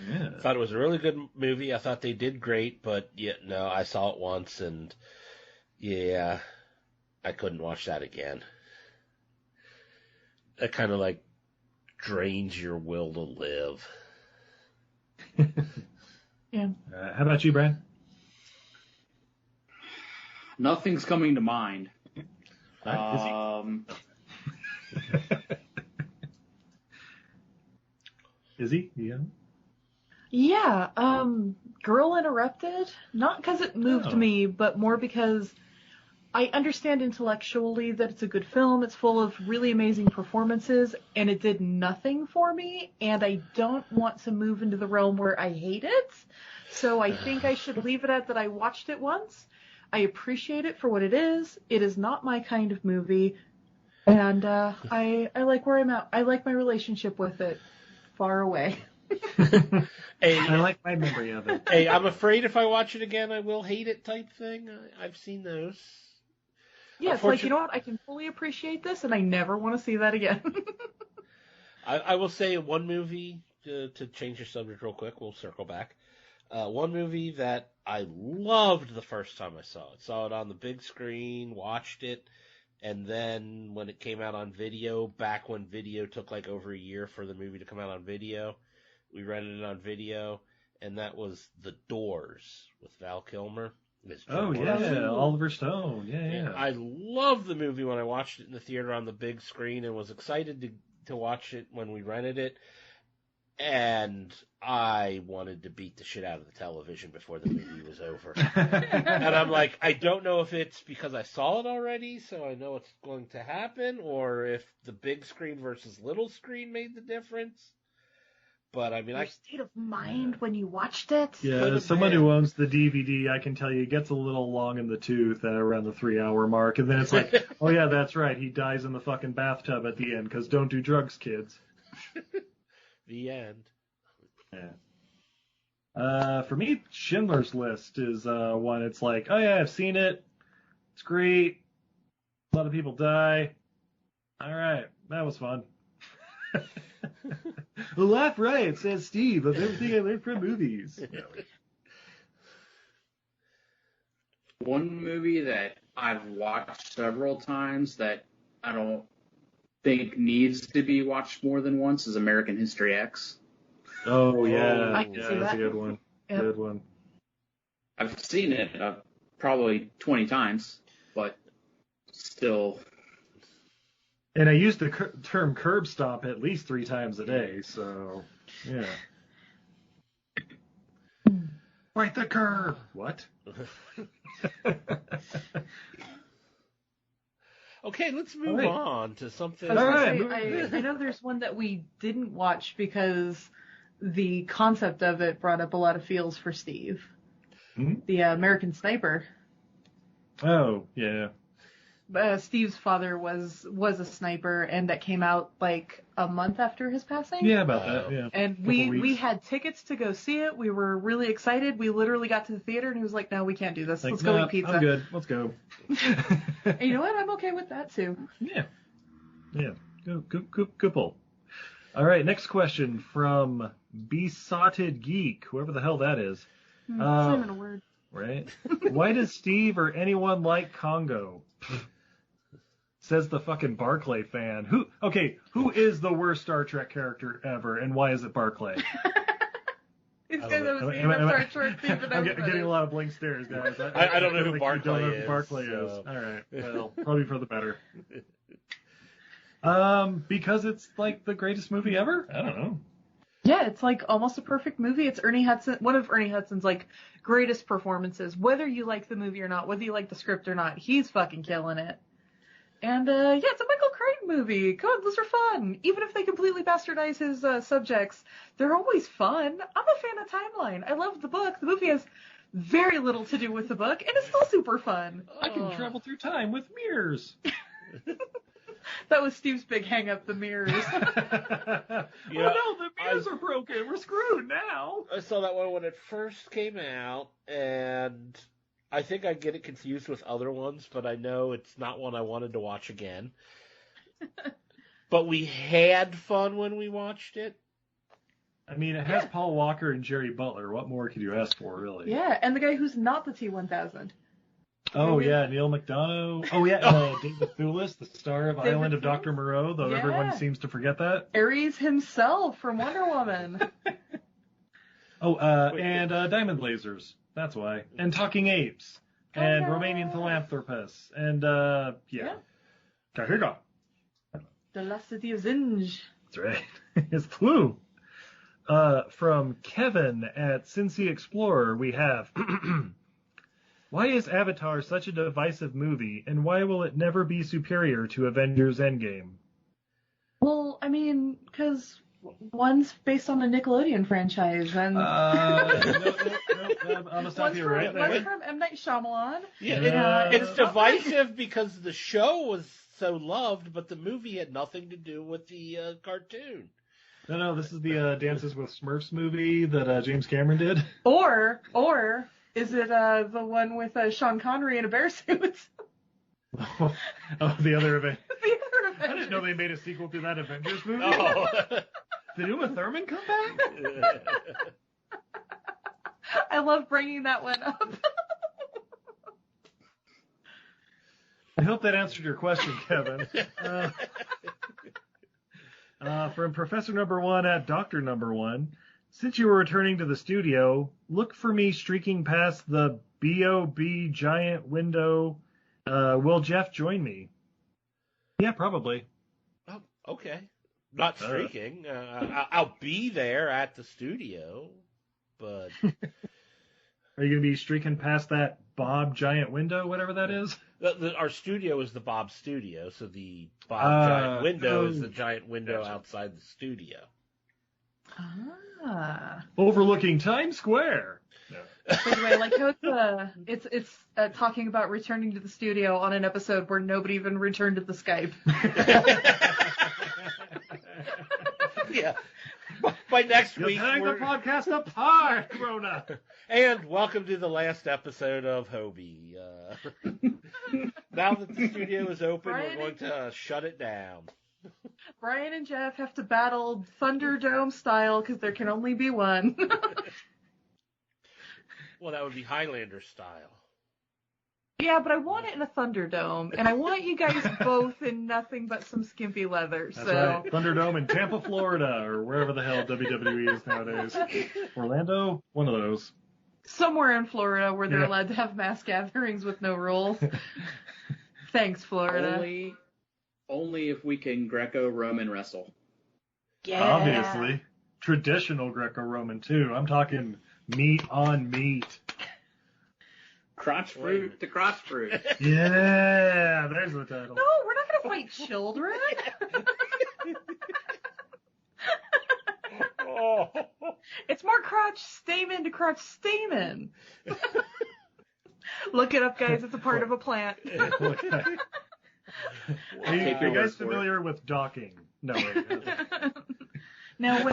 Yeah. I thought it was a really good movie. I thought they did great, but I saw it once, and I couldn't watch that again. That kind of drains your will to live. Yeah. How about you, Brian? Nothing's coming to mind. Is he? Yeah. Yeah. Girl Interrupted. Not because it moved me, but more because I understand intellectually that it's a good film. It's full of really amazing performances, and it did nothing for me, and I don't want to move into the realm where I hate it. So I think I should leave it at that I watched it once. I appreciate it for what it is. It is not my kind of movie, and I like where I'm at. I like my relationship with it far away. I like my memory of it. Hey, I'm afraid if I watch it again, I will hate it type thing. I've seen those. Yeah, it's like, you know what? I can fully appreciate this, and I never want to see that again. I will say one movie, to change the subject real quick, we'll circle back. One movie that I loved the first time I saw it. Saw it on the big screen, watched it, and then when it came out on video, back when video took like over a year for the movie to come out on video, we rented it on video, and that was The Doors with Val Kilmer. Oh, yeah, Oliver Stone. Yeah. I loved the movie when I watched it in the theater on the big screen and was excited to watch it when we rented it. And I wanted to beat the shit out of the television before the movie was over. And I'm like, I don't know if it's because I saw it already, so I know it's going to happen, or if the big screen versus little screen made the difference. But I mean, Your state of mind when you watched it. Yeah, as someone who owns the DVD, I can tell you it gets a little long in the tooth around the 3-hour mark, and then it's like, oh yeah, that's right, he dies in the fucking bathtub at the end, because don't do drugs, kids. The end. Yeah. For me, Schindler's List is one. It's like, oh yeah, I've seen it. It's great. A lot of people die. All right, that was fun. Laugh right, says Steve, of everything I learned from movies. One movie that I've watched several times that I don't think needs to be watched more than once is American History X. Oh, yeah. I can see That's that. a good one. Yep. Good one. I've seen it probably 20 times, but still. And I use the term curb stomp at least 3 times a day, so, yeah. Right the curb! What? Okay, let's move on to something. I was gonna Alright, say, I know there's one that we didn't watch because the concept of it brought up a lot of feels for Steve. Hmm? The American Sniper. Oh, yeah. Steve's father was a sniper, and that came out like a month after his passing. Yeah, about that, yeah. And we had tickets to go see it. We were really excited. We literally got to the theater, and he was like, "No, we can't do this. Like, Let's go eat pizza." I'm good. Let's go. And you know what? I'm okay with that too. Yeah. Yeah. Good pull. All right, next question from Besotted Geek, whoever the hell that is. It's not even a word. Right? Why does Steve or anyone like Congo? Says the fucking Barclay fan. Who is the worst Star Trek character ever, and why is it Barclay? He's going to start I'm getting a lot of blank stares, guys. I don't know who think Barclay you don't know is, who Barclay so. is. All right. Well, probably for the better. Because it's like the greatest movie ever? I don't know. Yeah, it's like almost a perfect movie. It's Ernie Hudson, one of Ernie Hudson's like greatest performances. Whether you like the movie or not, whether you like the script or not, he's fucking killing it. And yeah, it's a Michael Crichton movie. God, those are fun. Even if they completely bastardize his subjects, they're always fun. I'm a fan of Timeline. I love the book. The movie has very little to do with the book, and it's still super fun. I can travel through time with mirrors. That was Steve's big hang-up, the mirrors. Oh no, the mirrors are broken. We're screwed now. I saw that one when it first came out, and I think I get it confused with other ones, but I know it's not one I wanted to watch again. But we had fun when we watched it. I mean, it has Paul Walker and Jerry Butler. What more could you ask for, really? Yeah, and the guy who's not the T-1000. Oh, yeah, Neil McDonough. Oh, yeah, David Thewlis, the star of Island of Dr. Moreau, though everyone seems to forget that. Ares himself from Wonder Woman. And Diamond Lasers. That's why. And Talking Apes. And Romanian Philanthropists. And, yeah. Kahiga. The Last City of Zinj. That's right. It's Flu. From Kevin at Cincy Explorer, we have... Why is Avatar such a divisive movie, and why will it never be superior to Avengers Endgame? Well, I mean, because one's based on a Nickelodeon franchise, and I'm gonna stop you right there. one's from M. Night Shyamalan. Yeah, it's divisive because the show was so loved, but the movie had nothing to do with the cartoon. No, this is the Dances with Smurfs movie that James Cameron did. Or is it the one with Sean Connery in a bear suit? Oh, the other event. The other I Avengers. didn't know they made a sequel to that Avengers movie. Oh. Did Uma Thurman come back? I love bringing that one up. I hope that answered your question, Kevin. From Professor Number 1 at Doctor Number 1, since you were returning to the studio, look for me streaking past the B.O.B. giant window. Will Jeff join me? Yeah, probably. Oh, okay. Not streaking. I'll be there at the studio, but... Are you going to be streaking past that Bob giant window, whatever that is? Our studio is the Bob studio, so the Bob giant window is the giant window outside the studio. Ah. Overlooking Times Square. No. By the way, I like how it's talking about returning to the studio on an episode where nobody even returned to the Skype. Yeah. By next You're week, tearing the podcast apart, Rona. And welcome to the last episode of Hobie. Now that the studio is open, we're going to shut it down. Brian and Jeff have to battle Thunderdome style because there can only be one. Well, that would be Highlander style. Yeah, but I want it in a Thunderdome, and I want you guys both in nothing but some skimpy leather. That's so right. Thunderdome in Tampa, Florida, or wherever the hell WWE is nowadays. Orlando? One of those. Somewhere in Florida where they're allowed to have mass gatherings with no rules. Thanks, Florida. Only if we can Greco-Roman wrestle. Yeah. Obviously. Traditional Greco-Roman, too. I'm talking meat on meat. Crotch fruit to crotch fruit. Yeah, there's the title. No, we're not going to fight children. Oh. It's more crotch stamen to crotch stamen. Look it up, guys. It's a part of a plant. Okay. Are you guys familiar with docking? No, wait. Now,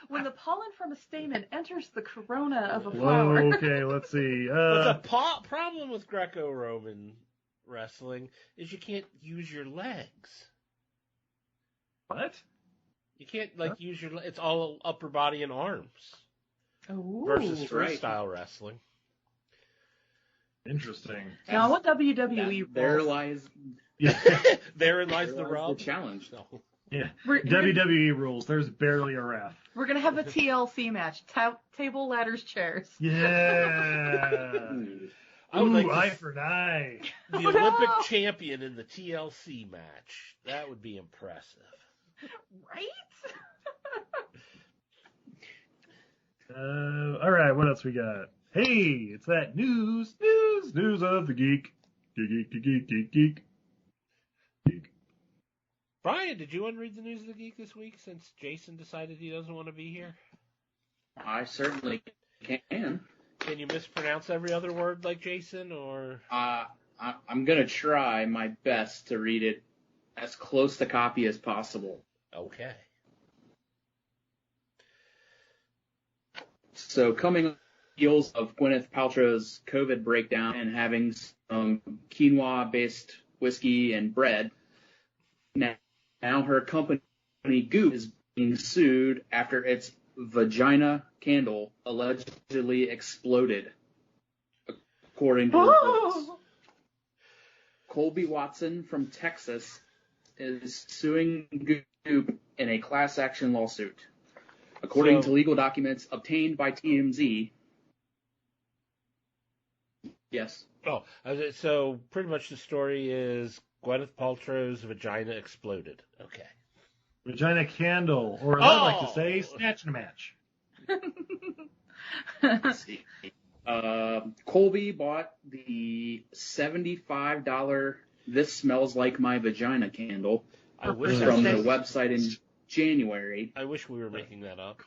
when the pollen from a stamen enters the corona of a flower. Okay, let's see. But the problem with Greco-Roman wrestling is you can't use your legs. What? You can't use your. It's all upper body and arms. Ooh. Versus freestyle wrestling. Interesting. Now, what WWE There rules? Therein lies the rub. The challenge. No. Yeah. WWE rules. There's barely a ref. We're going to have a TLC match. Table, ladders, chairs. Yeah. I would like eye for an eye. The Olympic champion in the TLC match. That would be impressive. Right? All right, what else we got? Hey, it's that news of the geek. Geek. Brian, did you want to read the news of the geek this week since Jason decided he doesn't want to be here? I certainly can. Can you mispronounce every other word like Jason, or? I'm going to try my best to read it as close to copy as possible. Okay. So coming on the heels of Gwyneth Paltrow's COVID breakdown and having some quinoa-based whiskey and bread, now her company Goop is being sued after its vagina candle allegedly exploded, according to reports. Colby Watson from Texas is suing Goop in a class action lawsuit. According to legal documents obtained by TMZ. Yes. Oh, so pretty much the story is Gwyneth Paltrow's vagina exploded. Okay. Vagina candle, or as I like to say, snatch and a match. Let's see. Colby bought the $75 This Smells Like My Vagina candle from the website in January. I wish we were making that up.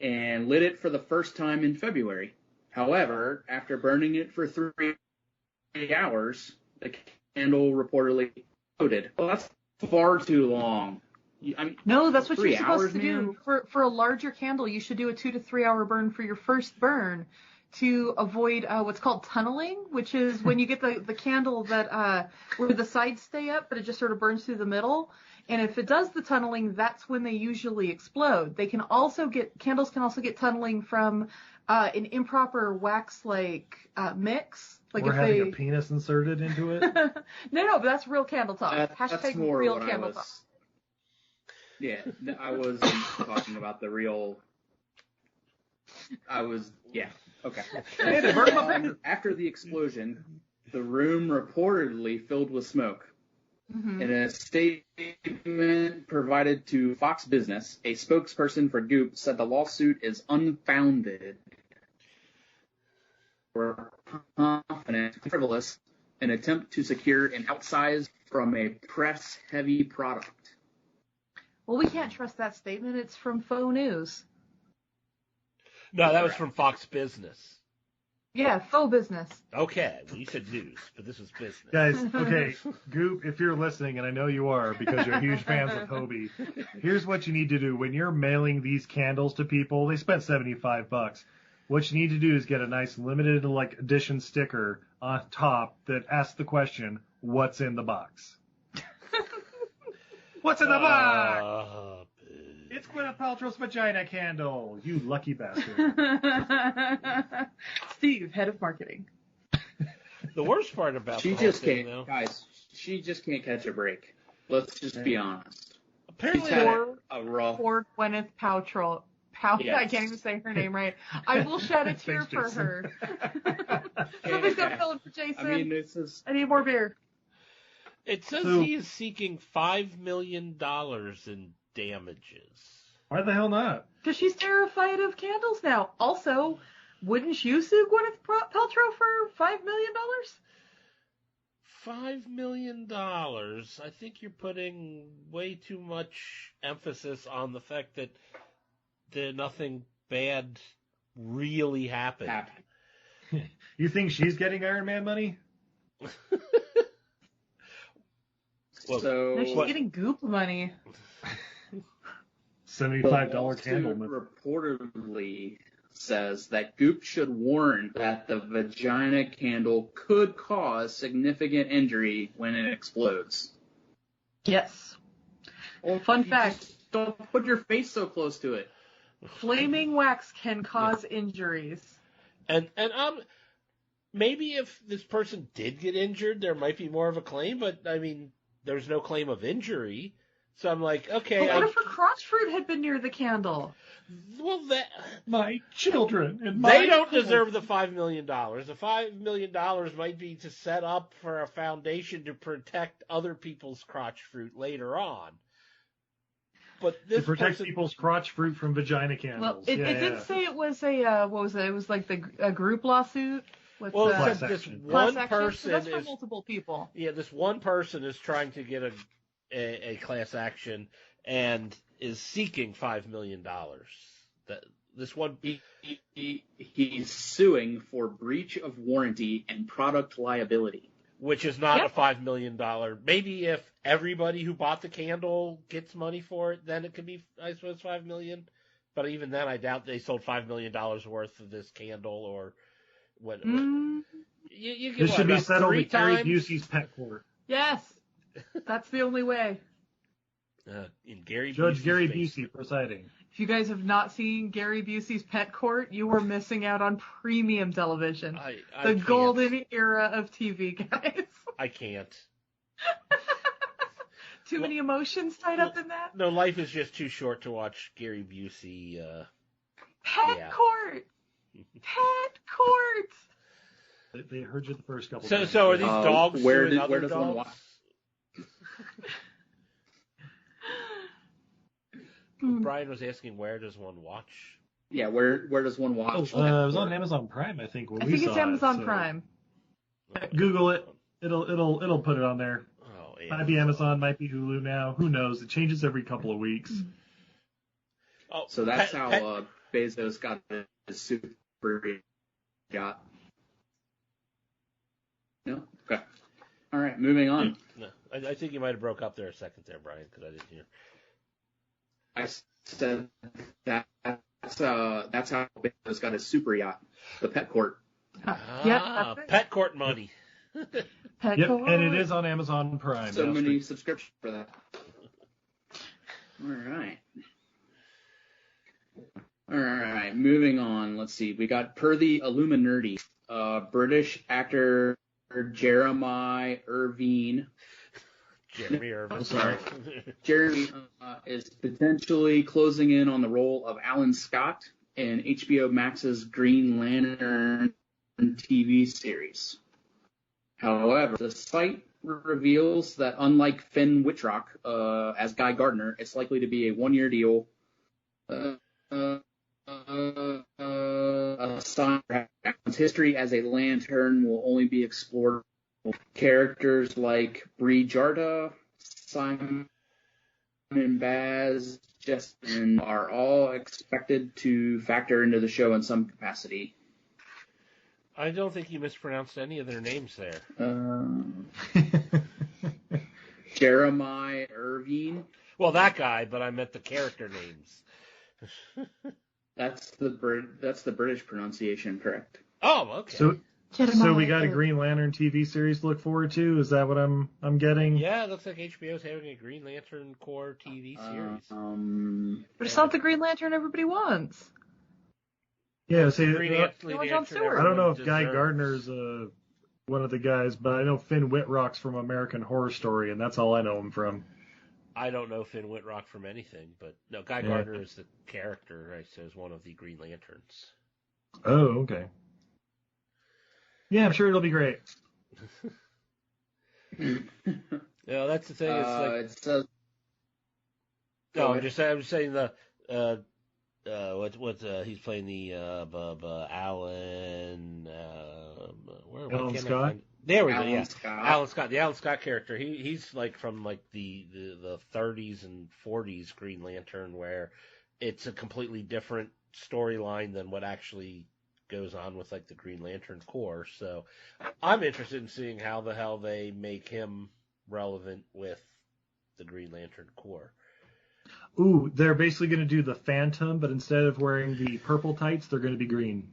And lit it for the first time in February. However, after burning it for 3 hours, the candle reportedly exploded. Well, that's far too long. I mean, No, that's what 3 you're supposed hours, to do. man? For a larger candle, you should do a 2 to 3 hour burn for your first burn to avoid what's called tunneling, which is when you get the candle that where the sides stay up, but it just sort of burns through the middle. And if it does the tunneling, that's when they usually explode. Candles can also get tunneling from an improper wax-like mix. Like Or if having they... a penis inserted into it. No, but that's real candle talk. That's Hashtag more real what I candle was. talk. Yeah, I was talking about the real. Yeah, okay. Hey, they burned my penis. After the explosion, the room reportedly filled with smoke. Mm-hmm. In a statement provided to Fox Business, a spokesperson for Goop said the lawsuit is unfounded. We're confident, frivolous, an attempt to secure an outsize from a press-heavy product. Well, we can't trust that statement. It's from faux news. No, that was from Fox Business. Yeah, faux business. Okay, well, you said news, but this was business. Guys, okay, Goop, if you're listening, and I know you are because you're huge fans of Hobie, here's what you need to do. When you're mailing these candles to people, they spent $75. What you need to do is get a nice limited edition sticker on top that asks the question, what's in the box? What's in the box? It's Gwyneth Paltrow's vagina candle, you lucky bastard. Steve, head of marketing. The worst part about She the whole just thing, can't, though, guys. She just can't catch a break. Let's just be honest. apparently She's had Poor- a rough. Poor Gwyneth Paltrow. Yes. I can't even say her name right. I will shed a tear Thanks, for Jason. her. Somebody's got to fill it for Jason. I mean, this is. I need more beer. it says So- he is seeking $5 million in damages. Why the hell not? Because she's terrified of candles now. Also, wouldn't you sue Gwyneth Paltrow for $5 million? $5 million. I think you're putting way too much emphasis on the fact that nothing bad really happened. You think she's getting Iron Man money? Well, So. No, she's getting Goop money. $75 lawsuit candle. reportedly says that Goop should warn that the vagina candle could cause significant injury when it explodes. Yes. Well, Fun you fact. just don't put your face so close to it. Flaming wax can cause injuries. and maybe if this person did get injured, there might be more of a claim, but I mean, there's no claim of injury. So I'm like, okay. But what if her crotch fruit had been near the candle? Well, My children and my they don't deserve the $5 million. The $5 million might be to set up for a foundation to protect other people's crotch fruit later on. But to this protect person, people's crotch fruit from vagina candles. Well, it did say it was a what was it? It was like a group lawsuit. With well, it Class said this action. one class action. So person that's for is multiple people. yeah, this one person is trying to get a class action and is seeking $5 million. That this one. He's suing for breach of warranty and product liability. Which is not Yep. a $5 million. Maybe if everybody who bought the candle gets money for it, then it could be, I suppose, $5 million. But even then, I doubt they sold $5 million worth of this candle or what. You get This what, should be about settled 3 at Gary times? Busey's pet court. Yes, that's the only way. In Gary Judge Busey's Gary basement. Busey presiding. If you guys have not seen Gary Busey's Pet Court, you are missing out on premium television. I The can't. golden era of TV, guys. I can't. Too many emotions tied up in that. No, life is just too short to watch Gary Busey. Pet yeah. Court. Pet Court. They heard you the first couple So, times. so are these dogs where suing does other one dogs? watch? Brian was asking, where does one watch? Yeah, where does one watch? it was on Amazon Prime, I think. When I we think saw it's Amazon it, so Prime. Google it. It'll put it on there. Oh, Might be Amazon, might be Hulu now. Who knows? It changes every couple of weeks. Oh, So that's Pet- how Pet- Bezos got his super yacht. No? Okay. All right, moving on. No, I think you might have broke up there a second there, Brian, because I didn't hear. I said that's how Bezos got his super yacht, the Pet Court. Yeah, Pet Court money. Pet Yep, Court. and it is on Amazon Prime. So now. many subscriptions for that. All right, moving on. Let's see. We got Per the Illuminati, British actor Jeremy Irvine. Jeremy Irvine. I'm sorry. Jeremy is potentially closing in on the role of Alan Scott in HBO Max's Green Lantern TV series. However, the site reveals that unlike Finn Wittrock as Guy Gardner, it's likely to be a one-year deal. Alan's history as a Lantern will only be explored. Characters like Bree Jarda, Simon Baz, Justin are all expected to factor into the show in some capacity. I don't think you mispronounced any of their names there. Jeremy Irvine. Well, that guy, but I meant the character names. That's the British pronunciation, correct? Oh, okay. So we got a Green Lantern TV series to look forward to. Is that what I'm getting? Yeah, it looks like HBO's having a Green Lantern Corps TV series. But it's not the Green Lantern everybody wants. Yeah, see, Jon Stewart. I don't know if Guy Gardner's one of the guys, but I know Finn Wittrock's from American Horror Story, and that's all I know him from. I don't know Finn Wittrock from anything, but no, Guy Gardner is the character, I suppose, one of the Green Lanterns. Oh, okay. Yeah, I'm sure it'll be great. Yeah, that's the thing. It's like I'm just saying the he's playing the Alan Alan Scott. There we go. Alan Yeah, Scott. Alan Scott, the Alan Scott character. He's like from like the 30s and 40s Green Lantern, where it's a completely different storyline than what actually goes on with like the Green Lantern Corps. So I'm interested in seeing how the hell they make him relevant with the Green Lantern Corps. Ooh, they're basically going to do the Phantom, but instead of wearing the purple tights, they're going to be green.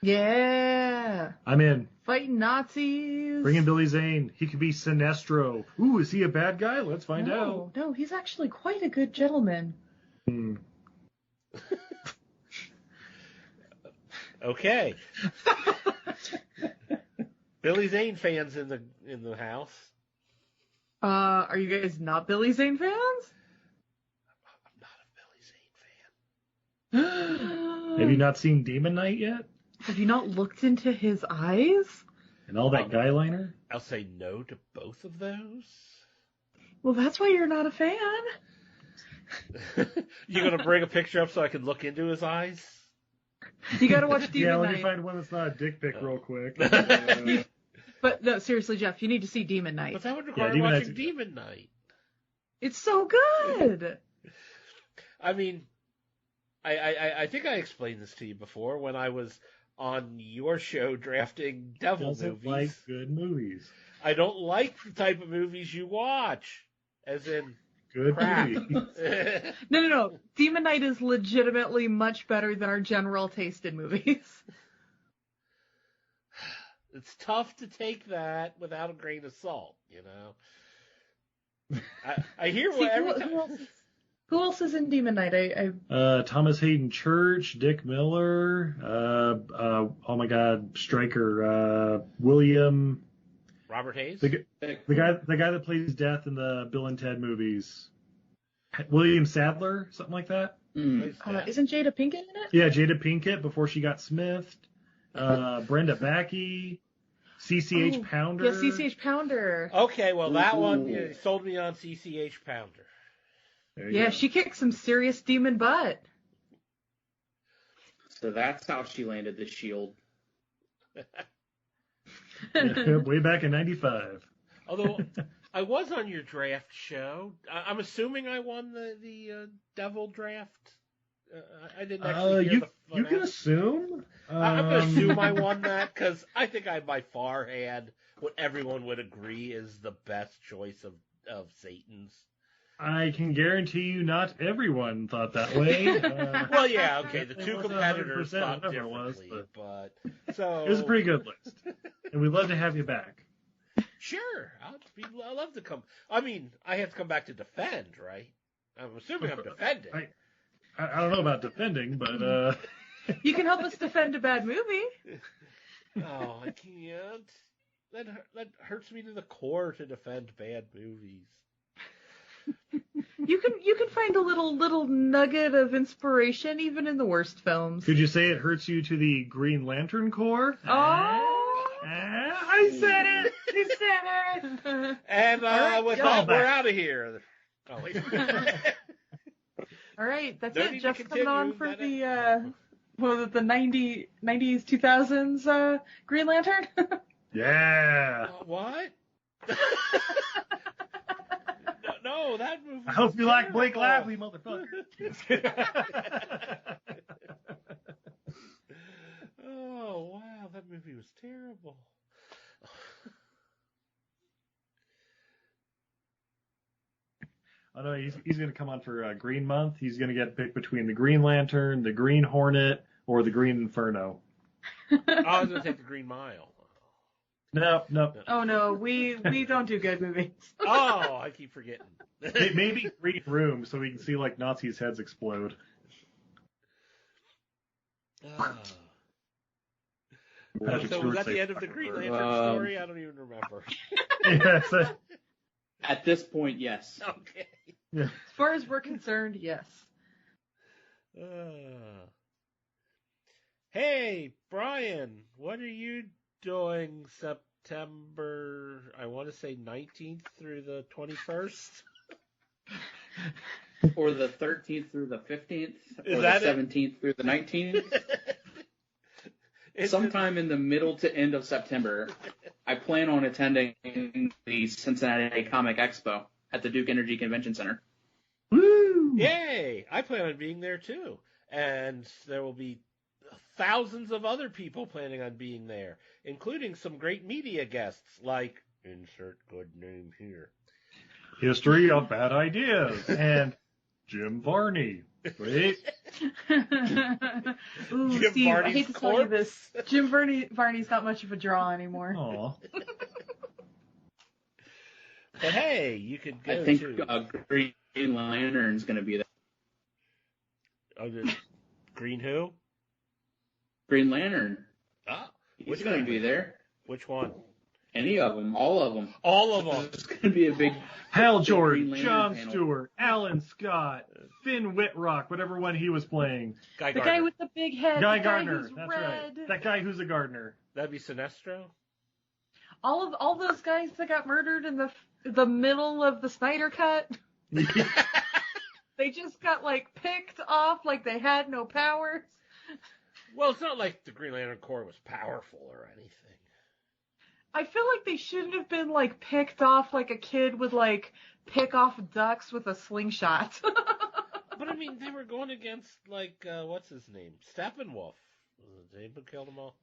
Yeah. I'm in. Fighting Nazis. Bring in Billy Zane. He could be Sinestro. Ooh, is he a bad guy? Let's find out. No, he's actually quite a good gentleman. Okay. Billy Zane fans in the house. Are you guys not Billy Zane fans? I'm not a Billy Zane fan. Have you not seen Demon Knight yet? Have you not looked into his eyes? And all that guy liner? I'll say no to both of those. Well, that's why you're not a fan. You're gonna bring a picture up so I can look into his eyes? You gotta watch Demon Yeah, Knight. let me find one that's not a dick pic real quick. But no, seriously, Jeff, you need to see Demon Knight. But that would require Demon watching Knight's- Demon Knight. It's so good. I mean, I think I explained this to you before when I was on your show drafting devil Doesn't movies. like good movies. I don't like the type of movies you watch, as in Good crap. movies. No. Demon Knight is legitimately much better than our general taste in movies. It's tough to take that without a grain of salt, you know. I hear See, what every time. who else is in Demon Knight? Thomas Hayden Church, Dick Miller, oh my God, Stryker, William, Robert Hayes. the guy that plays Death in the Bill and Ted movies, William Sadler, something like that. Isn't Jada Pinkett in it? Yeah, Jada Pinkett before she got smithed. Brenda Backey, CCH Pounder. Yeah, CCH Pounder. Okay, well that one sold me on CCH Pounder. There you Yeah, go. she kicked some serious demon butt. So that's how she landed the shield. Way back in '95. Although I was on your draft show, I'm assuming I won the Devil draft. I didn't actually hear You can assume. I'm going to assume I won that because I think I by far had what everyone would agree is the best choice of Satan's. I can guarantee you not everyone thought that way. Well, yeah, okay, the It two wasn't competitors 100%, thought whatever it was, differently, but so it was a pretty good list. And we'd love to have you back. Sure, I love to come. I mean, I have to come back to defend, right? I'm assuming I'm defending. I don't know about defending, but You can help us defend a bad movie. Oh, I can't. That hurts me to the core to defend bad movies. You can find a little nugget of inspiration even in the worst films. could you say it hurts you to the Green Lantern core? Oh, I said it. You said it. And right, with y'all that, we're back. out of here. Oh, wait. all right, that's No it. need to Jeff's coming on continue for that the what was it, the 90s 2000s Green Lantern. Yeah. What? No, that movie. I hope was you like Blake terrible. Lively, motherfucker. Oh, wow, that movie was terrible. Oh no, he's going to come on for Green Month. He's going to get picked between the Green Lantern, the Green Hornet, or the Green Inferno. I was going to take the Green Mile. No. Oh no, we don't do good movies. Oh, I keep forgetting. Maybe Green Room, so we can see like Nazis' heads explode. Ah. Patrick So Stewart was that the say- end of the Green Lantern story? I don't even remember. Yes. At this point, yes. Okay. As far as we're concerned, yes. Hey, Brian, what are you doing September, I want to say 19th through the 21st? Or the 13th through the 15th, Is or that the it? 17th through the 19th. Sometime in the middle to end of September, I plan on attending the Cincinnati Comic Expo at the Duke Energy Convention Center. Woo! Yay! I plan on being there too. And there will be thousands of other people planning on being there, including some great media guests like insert good name here. History of Bad Ideas and Jim Varney. Wait. Ooh, Jim Steve, I Varney's hate to tell you corpse? this. Jim Varney's not much of a draw anymore. Aw. But hey, you could go I think to Green Lantern's going to be there. the Green who? Green Lantern. Ah, He's going to be there. Which one? Any of them. All of them. All of them. It's going to be a big... Hal Green Jordan, Lantern John panel. Stewart, Alan Scott, Finn Whitrock, whatever one he was playing. Guy The Gardner. guy with the big head. Guy the Gardner, Guy who's that's red. right. That guy who's a gardener. That'd be Sinestro. All those guys that got murdered in the middle of the Snyder Cut. They just got like picked off like they had no powers. Well, it's not like the Green Lantern Corps was powerful or anything. I feel like they shouldn't have been like picked off like a kid would like pick off ducks with a slingshot. But I mean, they were going against like what's his name, Steppenwolf. Was it Dave who killed them all?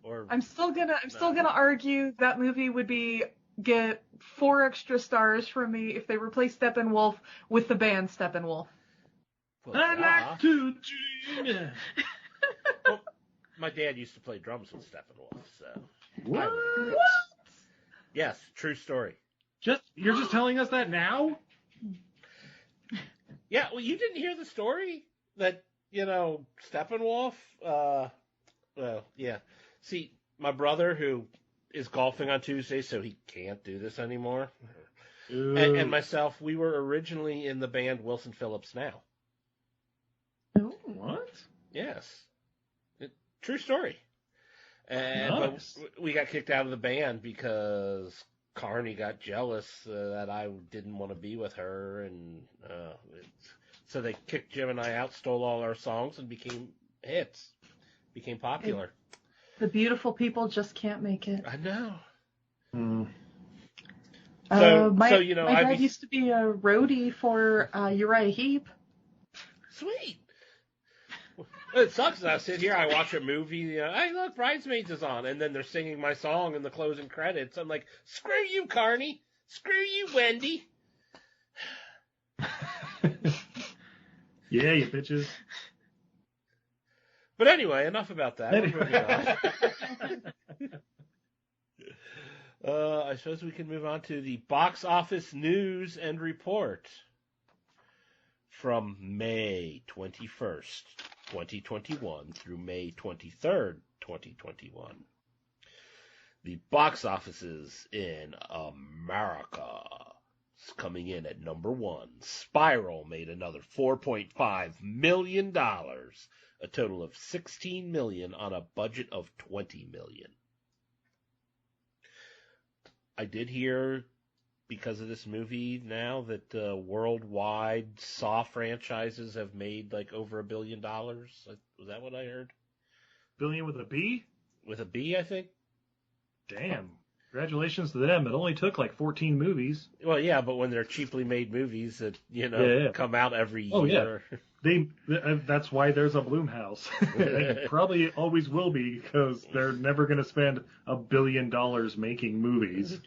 Or I'm still gonna argue that movie would get 4 extra stars from me if they replaced Steppenwolf with the band Steppenwolf. well, I yeah. like to dream. Well, my dad used to play drums with Steppenwolf, so What? yes, true story. You're just telling us that now? Yeah, well, you didn't hear the story that Steppenwolf. Well, yeah. See, my brother who is golfing on Tuesday, so he can't do this anymore. And myself, we were originally in the band Wilson Phillips Now. What? Yes. True story. And Nice. but we got kicked out of the band because Carney got jealous that I didn't want to be with her, and so they kicked Jim and I out, stole all our songs, and became hits, became popular. The beautiful people just can't make it. I know. My so, you know, my I'd dad be- used to be a roadie for Uriah Heep. Sweet. It sucks that I sit here, I watch a movie, hey, look, Bridesmaids is on, and then they're singing my song in the closing credits. I'm like, screw you, Carney. Screw you, Wendy. Yeah, you bitches. But anyway, enough about that. We're moving on. I suppose we can move on to the box office news and report from May 21st, 2021 through May 23rd, 2021. The box offices in America. Coming in at number 1, Spiral made another $4.5 million, a total of $16 million on a budget of $20 million. I did hear, because of this movie now, that worldwide Saw franchises have made like over $1 billion. Was that what I heard? Billion with a B? With a B, I think. Damn. Congratulations to them. It only took like 14 movies. Well, yeah, but when they're cheaply made movies that, come out every year. Oh, yeah. That's why there's a Blumhouse. They probably always will be, because they're never going to spend $1 billion making movies.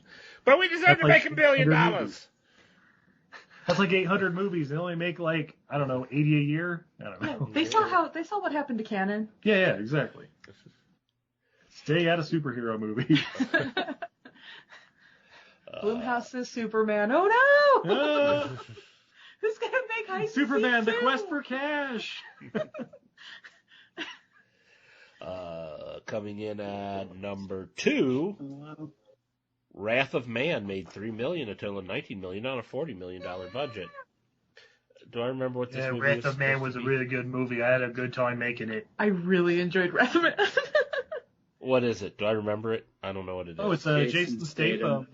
But we deserve to make $1 billion. Movies. That's like 800 movies. They only make like, I don't know, 80 a year. I don't know. They saw what happened to Canon. Yeah, exactly. Stay out of superhero movies. Blumhouse's Superman. Oh no! Who's gonna make High Superman: The Quest for Cash? Coming in at number 2, Wrath of Man made $3 million, a total of $19 million on a $40 million budget. Do I remember what this movie was? Wrath of Man was a really good movie. I had a good time making it. I really enjoyed Wrath of Man. What is it? Do I remember it? I don't know what it is. Oh, it's a Jason Statham.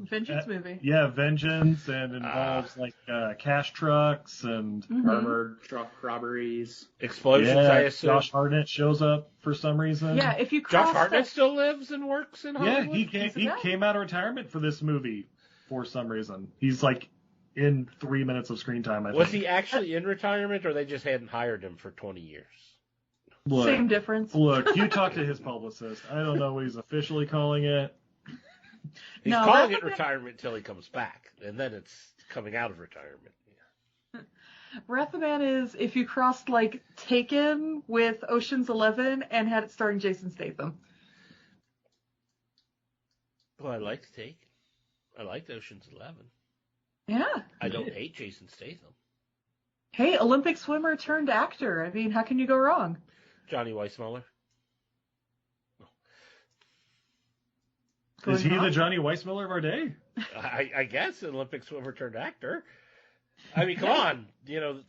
Vengeance movie. Yeah, Vengeance, and involves like cash trucks and armored truck robberies, explosions. Yeah, I assume Josh Hartnett shows up for some reason. Yeah, if you cross Josh Hartnett still lives and works in Hollywood. Yeah, he came out of retirement for this movie for some reason. He's like in 3 minutes of screen time. I think. Was he actually in retirement, or they just hadn't hired him for 20 years? Look, same difference. Look, you talk to his publicist. I don't know what he's officially calling it. He's calling it retirement until he comes back, and then it's coming out of retirement. Yeah. Wrath of Man is if you crossed like Taken with Ocean's 11 and had it starring Jason Statham. Well, I liked Taken. I liked Ocean's 11. Yeah. I don't hate Jason Statham. Hey, Olympic swimmer turned actor. I mean, how can you go wrong? Johnny Weissmuller. Is he the Johnny Weissmuller of our day? I guess Olympic swimmer turned actor. I mean, come on. The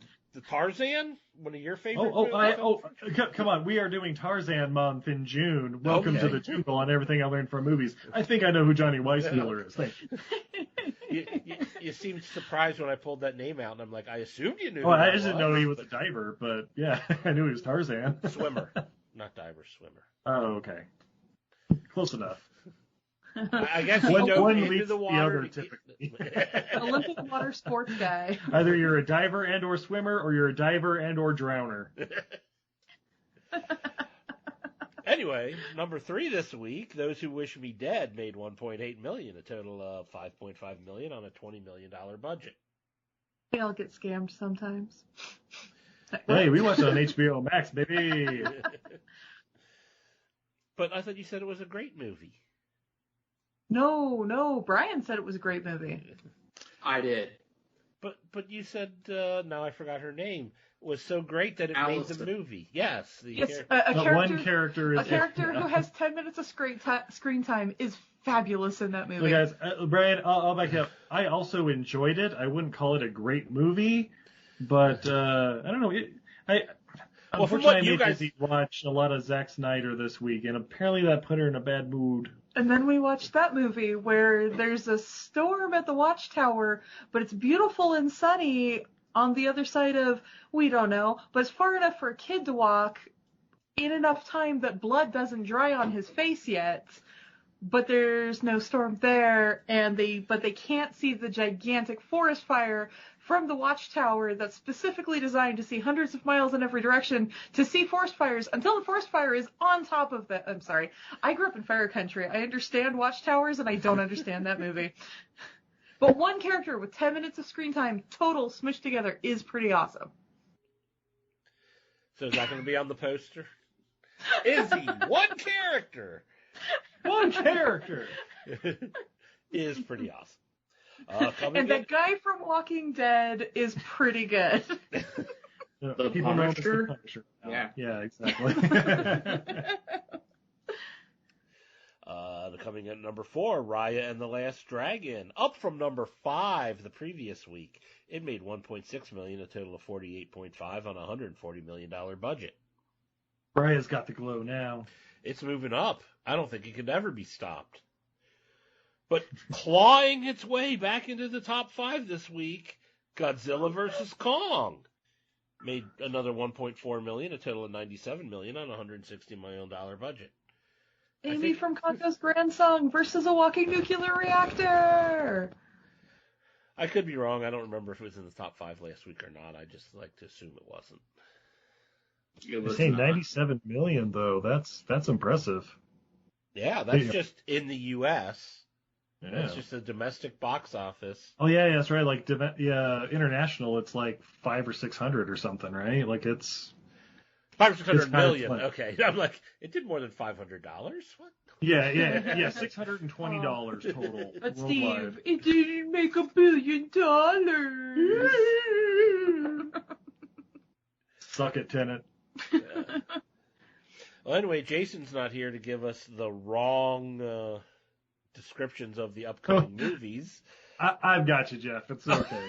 Tarzan, one of your favorite movies? Come on. We are doing Tarzan month in June. Welcome to the jungle on everything I learned from movies. I think I know who Johnny Weissmuller is. Thank you. You seemed surprised when I pulled that name out, and I'm like, I assumed you knew. Oh, I just didn't know he was a diver, but yeah, I knew he was Tarzan. Swimmer, not diver, swimmer. Oh, okay. Close enough. I guess he dove into the water. Typically. Olympic water sports guy. Either you're a diver and or swimmer, or you're a diver and or drowner. Anyway, number 3 this week, Those Who Wish Me Dead made $1.8 million, a total of $5.5 million on a $20 million budget. They all get scammed sometimes. Hey, we watched it on HBO Max, baby. But I thought you said it was a great movie. No, Brian said it was a great movie. I did. But you said, now I forgot her name, was so great that it Allison. made the movie. Yes. One character who has 10 minutes of screen time is fabulous in that movie. Look, guys, Brian, I'll back up. I also enjoyed it. I wouldn't call it a great movie, but I don't know. Unfortunately, I made Izzy watch a lot of Zack Snyder this week, and apparently that put her in a bad mood. And then we watched that movie where there's a storm at the watchtower, but it's beautiful and sunny on the other side of, we don't know, but it's far enough for a kid to walk in enough time that blood doesn't dry on his face yet, but there's no storm there, but they can't see the gigantic forest fire from the watchtower that's specifically designed to see hundreds of miles in every direction to see forest fires until the forest fire is on top of that. I'm sorry. I grew up in fire country. I understand watchtowers, and I don't understand that movie. But one character with 10 minutes of screen time total smushed together is pretty awesome. So is that going to be on the poster? Izzy, one character. One character is pretty awesome. And that guy from Walking Dead is pretty good. The People know him as the Punisher? Punisher. Yeah. Exactly. Coming at number 4, Raya and the Last Dragon, up from number 5 the previous week. It made $1.6 million, a total of $48.5 on a $140 million budget. Raya's got the glow now. It's moving up. I don't think it could ever be stopped. But clawing its way back into the top 5 this week, Godzilla vs. Kong made another $1.4 million, a total of $97 million on a $160 million budget. Amy from Congo's Grandson versus a walking nuclear reactor. I could be wrong. I don't remember if it was in the top 5 last week or not. I just like to assume it wasn't. You're saying $97 million though. That's impressive. Yeah, that's just in the U.S. Yeah. That's just a domestic box office. Oh yeah, that's right. Like international, it's like 500 or 600 or something, right? Like it's 500 or it's $600 kind of million. fun. Okay, I'm like, it did more than $500. What? Yeah, $620 total. But worldwide. Steve, it didn't make $1 billion. Suck it, Tenet. Yeah. Well, anyway, Jason's not here to give us the wrong descriptions of the upcoming movies. I've got you, Jeff. It's okay.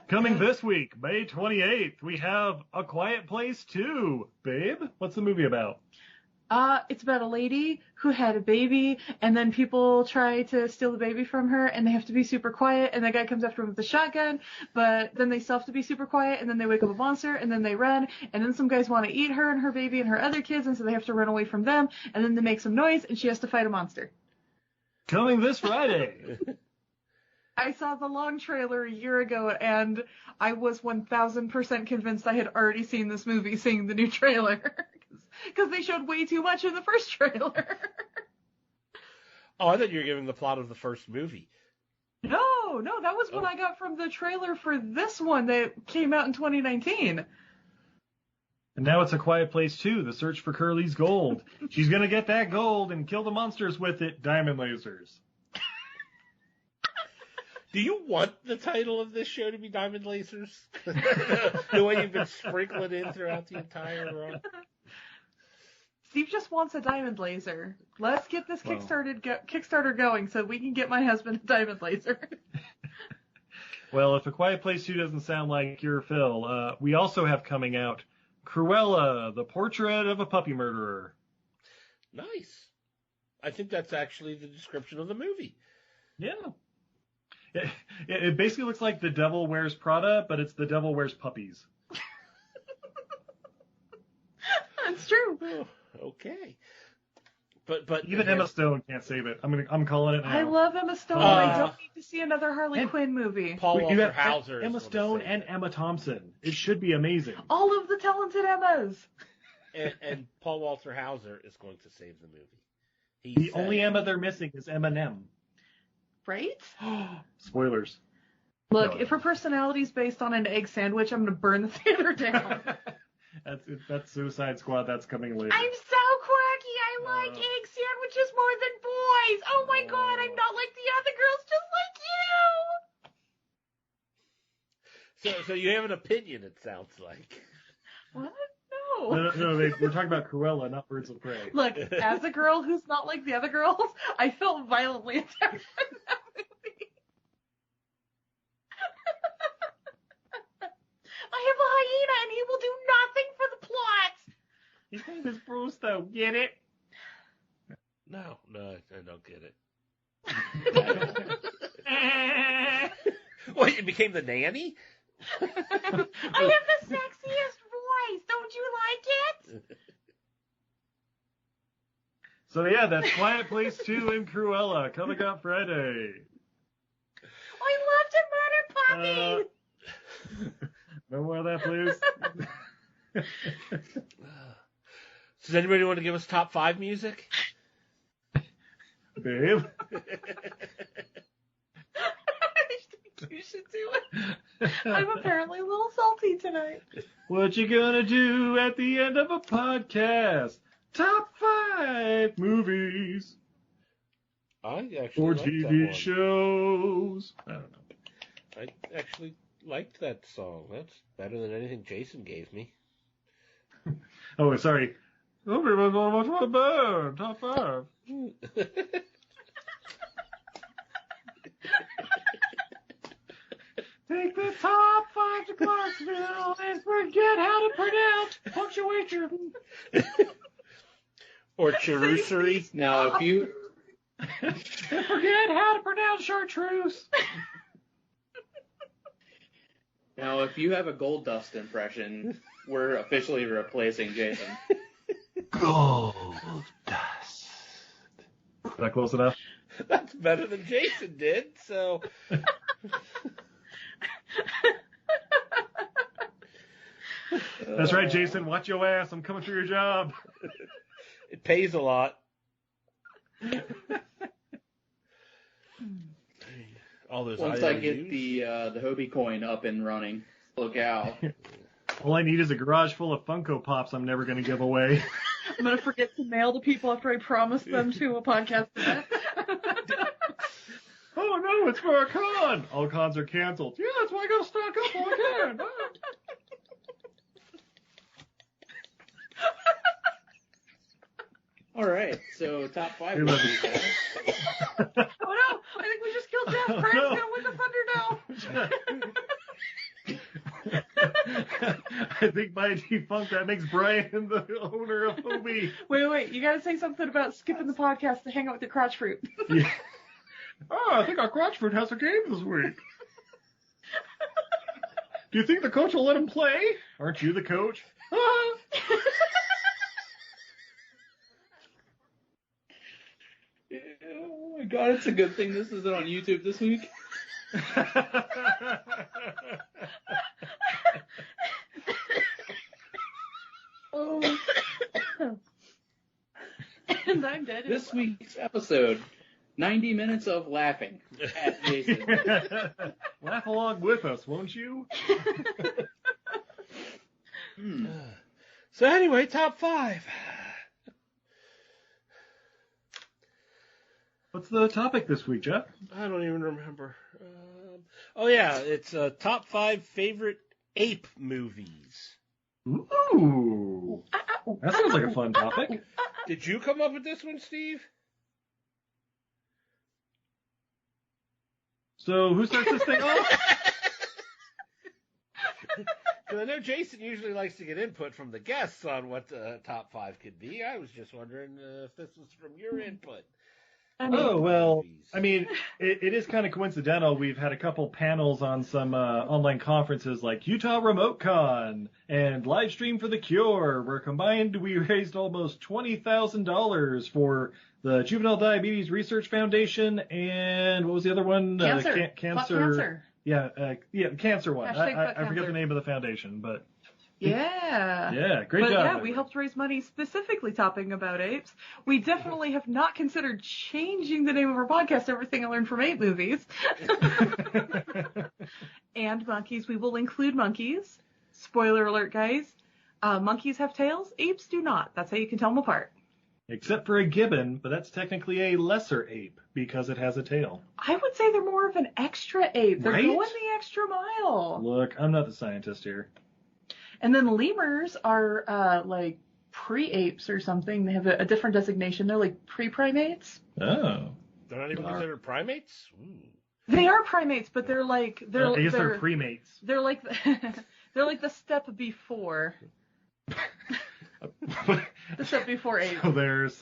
Coming this week, May 28th, we have A Quiet Place 2. Babe, what's the movie about? It's about a lady who had a baby, and then people try to steal the baby from her, and they have to be super quiet, and the guy comes after them with a shotgun, but then they still have to be super quiet, and then they wake up a monster, and then they run, and then some guys want to eat her and her baby and her other kids, and so they have to run away from them, and then they make some noise, and she has to fight a monster. Coming this Friday. I saw the long trailer a year ago, and I was 1,000% convinced I had already seen this movie seeing the new trailer. Because they showed way too much in the first trailer. Oh, I thought you were giving the plot of the first movie. No, that was what I got from the trailer for this one that came out in 2019. And now it's A Quiet Place 2, The Search for Curly's Gold. She's going to get that gold and kill the monsters with it, diamond lasers. Do you want the title of this show to be Diamond Lasers? The way you've been sprinkling in throughout the entire run? Steve just wants a diamond laser. Let's get this Kickstarter going so we can get my husband a diamond laser. Well, if A Quiet Place 2 doesn't sound like your Phil, we also have coming out Cruella, The Portrait of a Puppy Murderer. Nice. I think that's actually the description of the movie. Yeah. It basically looks like The Devil Wears Prada, but it's The Devil Wears Puppies. That's true. Oh, okay. But Even Emma Stone can't save it. I'm calling it now. I love Emma Stone. I don't need to see another Harley Quinn movie. Paul You Walter have Hauser is Emma going to Stone save and it. Emma Thompson. It should be amazing. All of the talented Emmas. And Paul Walter Hauser is going to save the movie. The only Emma they're missing is Eminem. Right? Spoilers. Look, No. if her personality's based on an egg sandwich, I'm going to burn the theater down. That's Suicide Squad. That's coming later. I'm so quirky. I like egg sandwiches more than boys. Oh my god, I'm not like the other girls, just like you. So you have an opinion, it sounds like. What? No, we're talking about Cruella, not Birds of Prey. Look, as a girl who's not like the other girls, I felt violently attacked in that movie. I have a hyena and he will do nothing for the plot. His name is Bruce, though. Get it? No, I don't get it. What, it became the nanny? I have the sexiest voice. Don't you like it? So yeah, that's Quiet Place 2 and Cruella coming up Friday. I love to murder puppies. No more of that, please. Does anybody want to give us top 5 music? Babe. I'm apparently a little salty tonight. What you gonna do at the end of a podcast? Top 5 movies I actually or liked TV that one. shows. I don't know. I actually liked that song. That's better than anything Jason gave me. Oh, sorry. Nobody was gonna watch my band. Top 5. Take the top 5 to Clarksville and forget how to pronounce punctuation. Or Cherusery. Now, if you Forget how to pronounce chartreuse. have a Gold Dust impression, we're officially replacing Jason. Gold dust. Is that close enough? That's better than Jason did, so... That's right, Jason. Watch your ass. I'm coming for your job. It pays a lot. All those Once I IOUs. get the Hobie coin up and running, look out. All I need is a garage full of Funko Pops I'm never going to give away. I'm going to forget to mail to people after I promise them to a podcast event. Oh, no, it's for a con. All cons are canceled. Yeah, that's why I got to stock up while I can. All right, so top 5 We love movies. you. Oh no! I think we just killed Jeff. Oh, Brian's no. going to win the Thunder now. I think by default that makes Brian the owner of Hobie. Wait. You got to say something about skipping the podcast to hang out with your crotch fruit. Yeah. Oh, I think our crotch fruit has a game this week. Do you think the coach will let him play? Aren't you the coach? Oh my god, it's a good thing this isn't on YouTube this week. Oh. And I'm dead. This week's episode, 90 minutes of laughing at Jason. Laugh along with us, won't you? So anyway, top 5. What's the topic this week, Jeff? I don't even remember. Oh yeah, it's top 5 favorite ape movies. Ooh. That sounds like a fun topic. Did you come up with this one, Steve? So who starts this thing off? Because I know Jason usually likes to get input from the guests on what the top 5 could be. I was just wondering if this was from your input. Oh, well, I mean, it is kind of coincidental. We've had a couple panels on some online conferences like Utah Remote Con and Livestream for the Cure, where combined we raised almost $20,000 for the Juvenile Diabetes Research Foundation and what was the other one? Cancer. Cancer. Yeah, cancer one. Hashtag I forget the name of the foundation, but Yeah. yeah, great but job. yeah, we helped raise money specifically talking about apes. We definitely have not considered changing the name of our podcast, Everything I Learned from Ape Movies. And monkeys. We will include monkeys. Spoiler alert, guys. Monkeys have tails. Apes do not. That's how you can tell them apart. Except for a gibbon, but that's technically a lesser ape because it has a tail. I would say they're more of an extra ape. They're Right? going the extra mile. Look, I'm not the scientist here. And then lemurs are like pre-apes or something. They have a different designation. They're like pre-primates. Oh. They're not even considered primates? Ooh. They are primates, but they're like I guess they're premates. They're like they're like the step before. The step before ape. So there's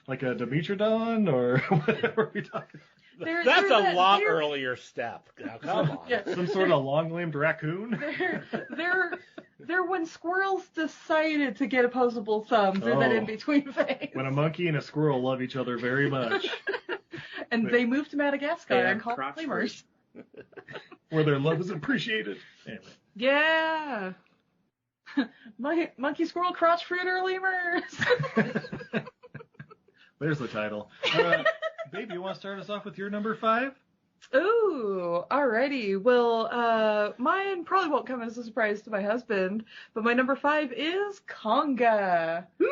like a Dimetrodon or whatever are we talking That's a lot earlier step. Now, come on. Yeah. Some sort of long-limbed raccoon? They're when squirrels decided to get opposable thumbs in that Oh. in-between phase. When a monkey and a squirrel love each other very much. And they moved to Madagascar They have and called crotch lemurs. Where their love is appreciated. Anyway. Yeah. Monkey, squirrel, crotch, fruit, or lemurs. There's the title. Babe, you want to start us off with your number 5? Ooh, alrighty. Well, mine probably won't come as a surprise to my husband, but my number 5 is Conga. Woo!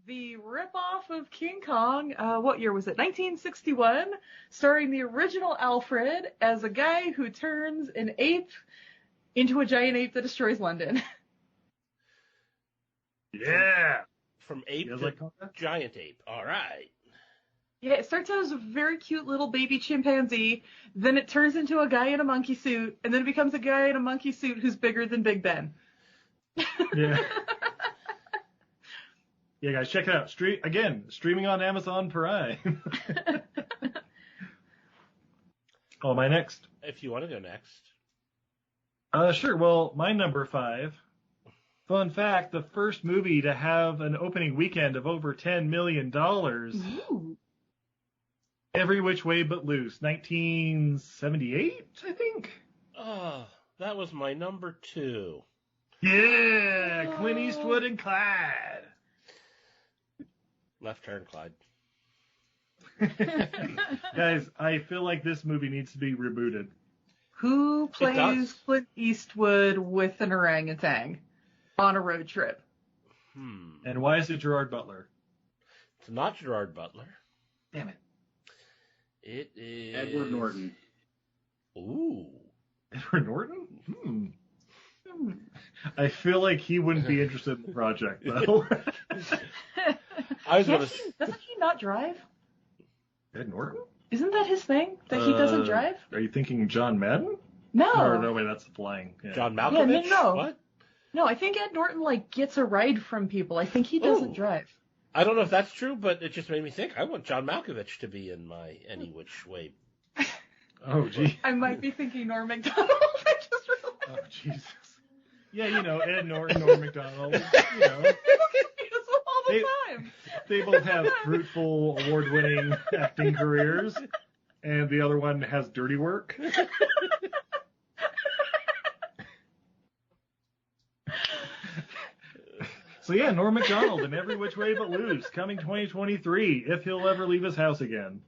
The ripoff of King Kong. What year was it? 1961, starring the original Alfred as a guy who turns an ape into a giant ape that destroys London. Yeah. From ape You guys to like Conga? giant ape. All right. Yeah, it starts out as a very cute little baby chimpanzee, then it turns into a guy in a monkey suit, and then it becomes a guy in a monkey suit who's bigger than Big Ben. Yeah. Yeah, guys, check it out. Streaming on Amazon Prime. Oh, my next? If you want to go next. Sure. Well, my number 5. Fun fact, the first movie to have an opening weekend of over $10 million. Ooh. Every Which Way But Loose. 1978, I think? Oh, that was my number 2. Yeah! Clint Eastwood and Clyde. Left Turn, Clyde. Guys, I feel like this movie needs to be rebooted. Who plays does. Clint Eastwood with an orangutan on a road trip? And why is it Gerard Butler? It's not Gerard Butler. Damn it. It is Edward Norton. Ooh. Edward Norton? I feel like he wouldn't be interested in the project, though. I was going to. Doesn't he not drive? Ed Norton? Isn't that his thing? That he doesn't drive? Are you thinking John Madden? No. Or no, wait, that's flying. Yeah. John Malkovich? no. What? No, I think Ed Norton, gets a ride from people. I think he doesn't Ooh. drive. I don't know if that's true, but it just made me think. I want John Malkovich to be in my Any Which Way. Oh, gee. I might be thinking Norm Macdonald. I just realized. Oh, Jesus. Yeah, Ed Norton, Norm Macdonald. People get confused all the time. They both have fruitful, award-winning acting careers, and the other one has dirty work. So yeah, Norm Macdonald in Every Which Way But Loose, coming 2023, if he'll ever leave his house again.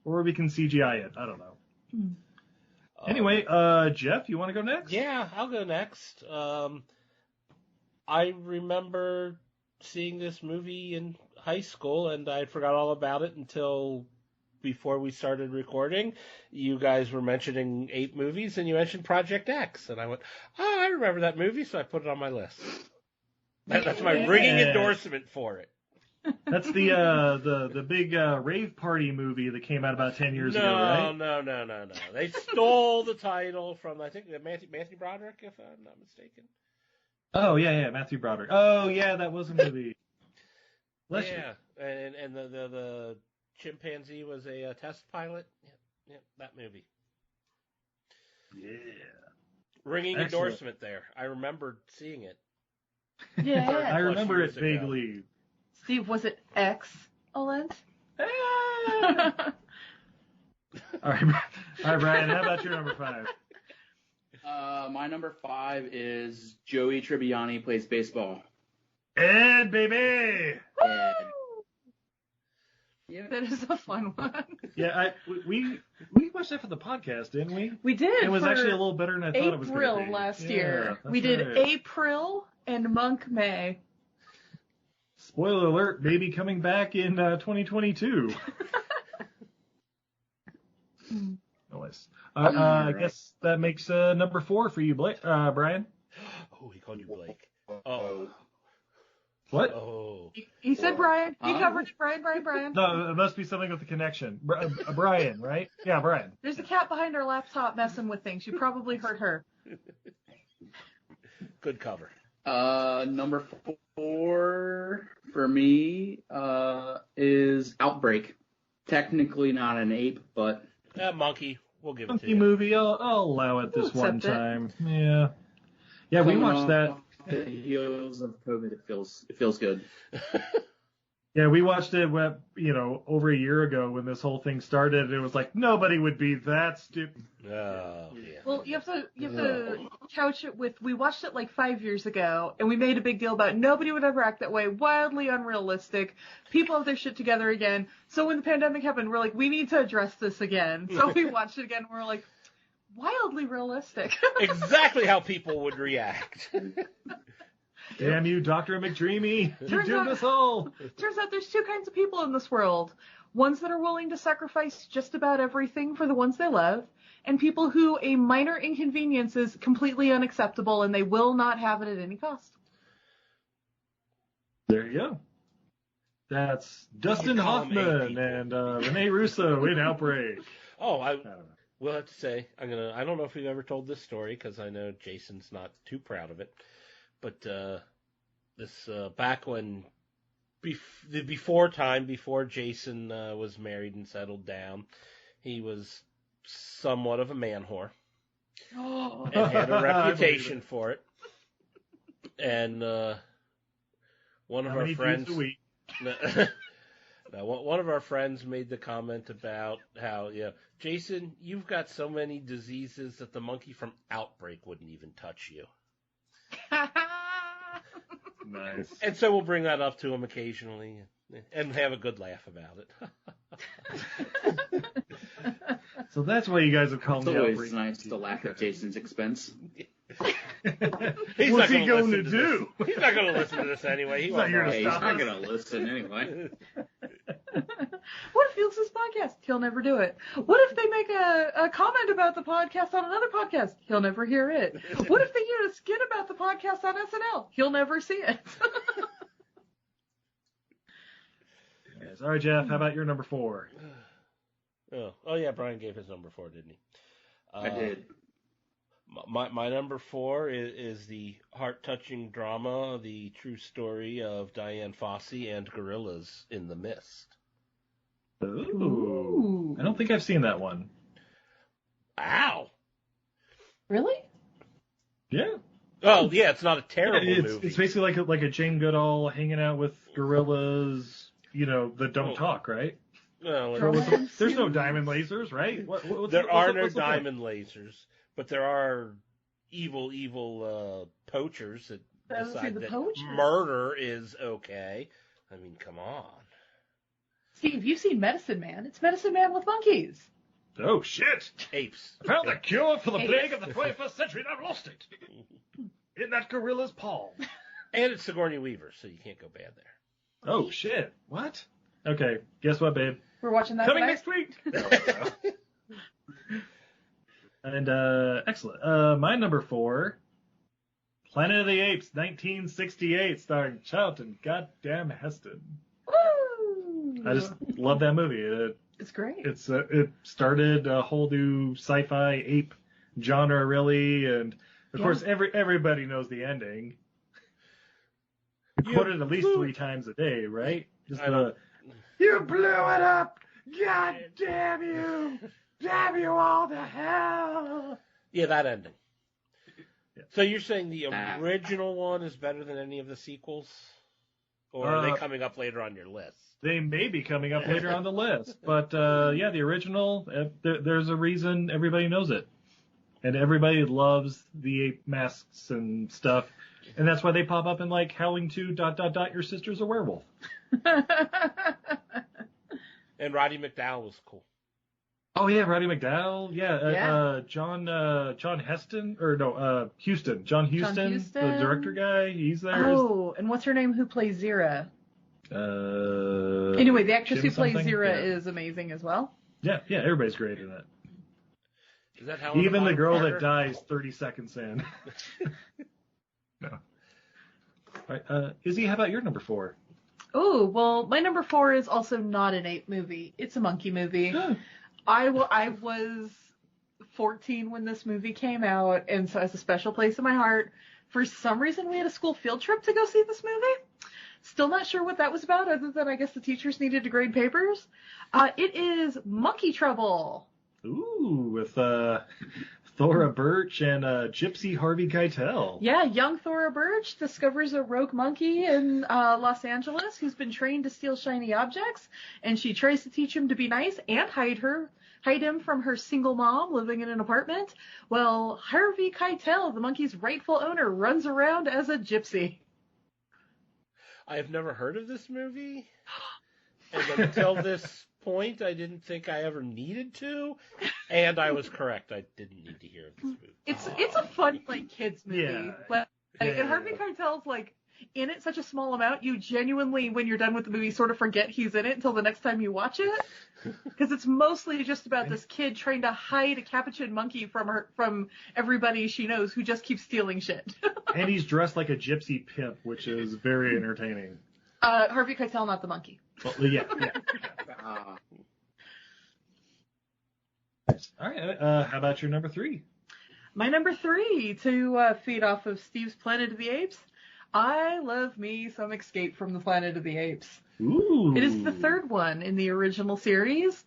Or we can CGI it, I don't know. Anyway, Jeff, you want to go next? Yeah, I'll go next. I remember seeing this movie in high school, and I forgot all about it until before we started recording. You guys were mentioning 8 movies, and you mentioned Project X, and I went, oh, I remember that movie, so I put it on my list. That's my ringing endorsement for it. That's the big rave party movie that came out about 10 years ago, right? No. They stole the title from, I think, Matthew Broderick, if I'm not mistaken. Oh, yeah, Matthew Broderick. Oh, yeah, that was a movie. Yeah, and the chimpanzee was a test pilot. Yeah, that movie. Yeah. Ringing Excellent. endorsement there. I remembered seeing it. Yeah. I remember it years ago. vaguely. Steve, was it excellent? All right, Brian, how about your number 5? My number 5 is Joey Tribbiani plays baseball. Ed, baby! Ed. Yeah. That is a fun one. Yeah, we watched that for the podcast, didn't we? We did. It was for actually a little better than I thought it was going to April be. last Yeah, year. that's We did right. April and Monk May. Spoiler alert, baby coming back in 2022. Nice. I guess that makes number 4 for you, Brian. Oh, he called you Blake. Oh. What? Oh. He said Brian. He Huh? covered it. Brian. No, it must be something with the connection. Brian, right? Yeah, Brian. There's a cat behind our laptop messing with things. You probably heard her. Good cover. Number 4 for me is Outbreak. Technically not an ape, but Monkey. We'll give it to Monkey you. movie, I'll allow it this We'll one accept it. time. Yeah. Yeah, we coming watched off that. the heels of COVID, it feels good. Yeah, we watched it, over a year ago when this whole thing started. It was like nobody would be that stupid. Oh, yeah. Well, you have to couch it with, we watched it like 5 years ago, and we made a big deal about nobody would ever act that way, wildly unrealistic, people have their shit together again. So when the pandemic happened, we're like, we need to address this again. So we watched it again, and we're like, wildly realistic. Exactly how people would react. Damn you, Dr. McDreamy. You doomed us all. Turns out there's two kinds of people in this world. Ones that are willing to sacrifice just about everything for the ones they love, and people who a minor inconvenience is completely unacceptable and they will not have it at any cost. There you go. That's Dustin Hoffman and Rene Russo in Outbreak. Oh, I don't know. will have to say, I don't know if we've ever told this story because I know Jason's not too proud of it. But this back when before Jason was married and settled down, he was somewhat of a man whore and had a reputation for it. And one of our friends, one of our friends made the comment about how, Jason, you've got so many diseases that the monkey from Outbreak wouldn't even touch you. Nice. And so we'll bring that up to him occasionally and have a good laugh about it. So that's why you guys have called It's me always Outbreak. nice to laugh at Jason's expense. What's he going to do? He's not going to listen to this anyway. He's not here to Hey, he's stop not us. going to listen anyway. What if he listens to this podcast? He'll never do it. What if they make a comment about the podcast on another podcast? He'll never hear it. What if they hear a skit about the podcast on SNL? He'll never see it. Yes. All right, Jeff, how about your number 4? Oh yeah, Brian gave his number 4, didn't he? I did. My number 4 is the heart-touching drama, the true story of Diane Fossey and gorillas in the mist. Ooh. I don't think I've seen that one. Ow! Really? Yeah. Oh yeah, it's not a terrible movie. It's basically like a Jane Goodall hanging out with gorillas, that don't talk, right? Well, There's no diamond lasers, right? there are no diamond lasers, but there are evil poachers that decide that murder is okay. I mean, come on. Steve, you've seen Medicine Man. It's Medicine Man with monkeys. Oh, shit! Apes. I found the cure for the plague of the 21st century and I've lost it. In that gorilla's palm. And it's Sigourney Weaver, so you can't go bad there. Oh, shit. What? Okay, guess what, babe? We're watching that Coming tonight? next week! And, excellent. My number 4, Planet of the Apes, 1968, starring Charlton Goddamn Heston. Woo! I just love that movie. It's great. It started a whole new sci-fi ape genre, really, and of course everybody knows the ending. You quote it at least 3 times a day, right? Just you blew it up! God damn you! Damn you all to hell! Yeah, that ending. Yeah. So you're saying the original one is better than any of the sequels? Or are they coming up later on your list? They may be coming up later on the list, but the original, there's a reason everybody knows it. And everybody loves the ape masks and stuff. And that's why they pop up in like Howling 2... Your sister's a werewolf. And Roddy McDowall was cool. Oh yeah, Roddy McDowall. Yeah. John Heston Huston. John Huston, the director guy. He's there. Oh, and what's her name? Who plays Zira? Anyway, the actress who plays Zira is amazing as well. Yeah, everybody's great in it. Is that even the girl that dies 30 seconds in. No. All right, Izzy, how about your number 4? Oh, well, my number 4 is also not an ape movie. It's a monkey movie. I was 14 when this movie came out, and so it has a special place in my heart. For some reason, we had a school field trip to go see this movie. Still not sure what that was about, other than I guess the teachers needed to grade papers. It is Monkey Trouble. Ooh, with Thora Birch and Gypsy Harvey Keitel. Yeah, young Thora Birch discovers a rogue monkey in Los Angeles who's been trained to steal shiny objects, and she tries to teach him to be nice and hide him from her single mom living in an apartment. Well, Harvey Keitel, the monkey's rightful owner, runs around as a gypsy. I have never heard of this movie, and until this point, I didn't think I ever needed to, and I was correct. I didn't need to hear of this movie. It's a fun kids movie, Yeah. but and Harvey Keitel's in it such a small amount, you genuinely, when you're done with the movie, sort of forget he's in it until the next time you watch it, because it's mostly just about this kid trying to hide a capuchin monkey from everybody she knows who just keeps stealing shit. And he's dressed like a gypsy pimp, which is very entertaining. Harvey Keitel, not the monkey. Well, yeah. All right. How about your number 3? My number 3, to feed off of Steve's Planet of the Apes, I love me some Escape from the Planet of the Apes. Ooh. It is the third one in the original series,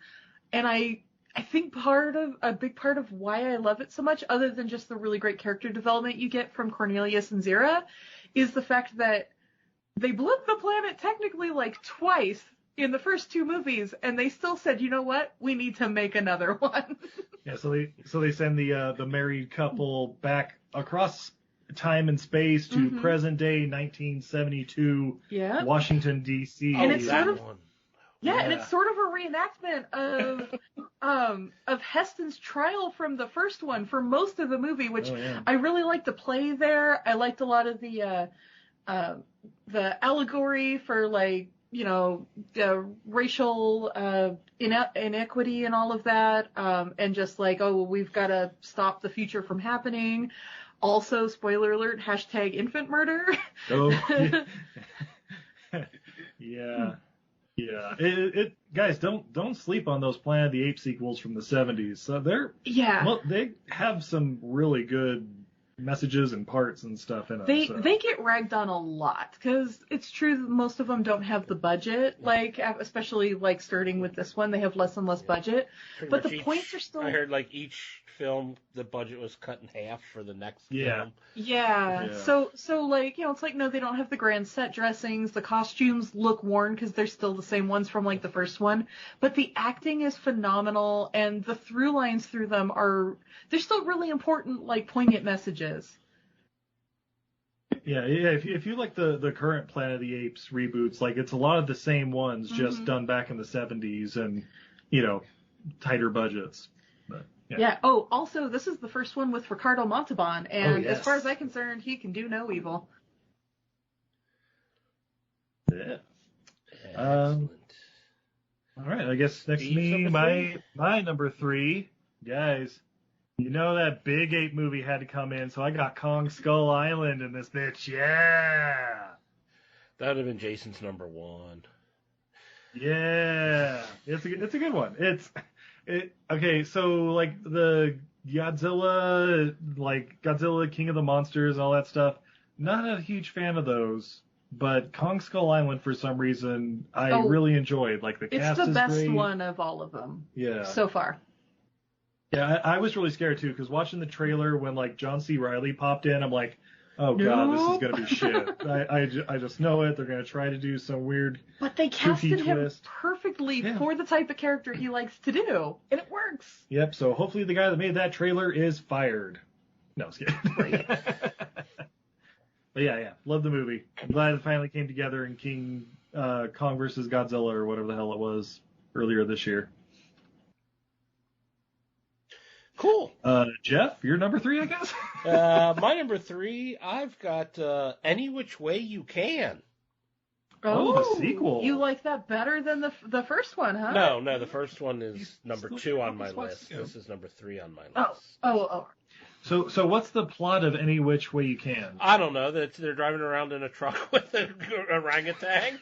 and I think a big part of why I love it so much, other than just the really great character development you get from Cornelius and Zira, is the fact that they blew up the planet technically twice in the first 2 movies, and they still said, you know what, we need to make another one. Yeah, so they send the married couple back across time and space to present day 1972 Washington D.C. And it's that sort of one. Yeah, and it's sort of a reenactment of Heston's trial from the first one for most of the movie, which I really liked the play there. I liked a lot of the allegory for racial inequity and all of that, and just we've got to stop the future from happening. Also, spoiler alert, # infant murder. Oh, yeah. Yeah. Guys, don't sleep on those Planet of the Apes sequels from the 70s. So they have some really good messages and parts and stuff in them. They get ragged on a lot because it's true that most of them don't have the budget. Especially starting with this one, they have less and less budget. But the points are still. I heard each film the budget was cut in half for the next film. Yeah. So it's no, they don't have the grand set dressings. The costumes look worn because they're still the same ones from the first one. But the acting is phenomenal, and the through lines through them they're still really important, poignant messages. Yeah. If you like the current Planet of the Apes reboots, it's a lot of the same ones, just done back in the 70s and tighter budgets. But, yeah. Oh, also, this is the first one with Ricardo Montalban, and as far as I'm concerned, he can do no evil. Yeah. Excellent. All right. I guess next to me, my number 3, guys. You know that big ape movie had to come in, so I got Kong Skull Island in this bitch. Yeah. That would have been Jason's number 1. Yeah. It's a good one. Okay, so the Godzilla, King of the Monsters, all that stuff. Not a huge fan of those, but Kong Skull Island for some reason I really enjoyed. The cast it's the is best great. one of all of them. Yeah. So far. Yeah, I was really scared too because watching the trailer when John C. Reilly popped in, I'm like, oh god, this is gonna be shit. I just know it. They're gonna try to do some weird. But they casted him twist. perfectly for the type of character he likes to do, and it works. Yep. So hopefully the guy that made that trailer is fired. No, I was kidding. But yeah, love the movie. I'm glad it finally came together in Kong versus Godzilla or whatever the hell it was earlier this year. Cool. Jeff, you're number 3, I guess? My number 3, I've got Any Which Way You Can. Oh, the sequel. You like that better than the first one, huh? No, the first one is number 2 on my list. This is number 3 on my list. Oh. So what's the plot of Any Which Way You Can? I don't know. They're driving around in a truck with an orangutan.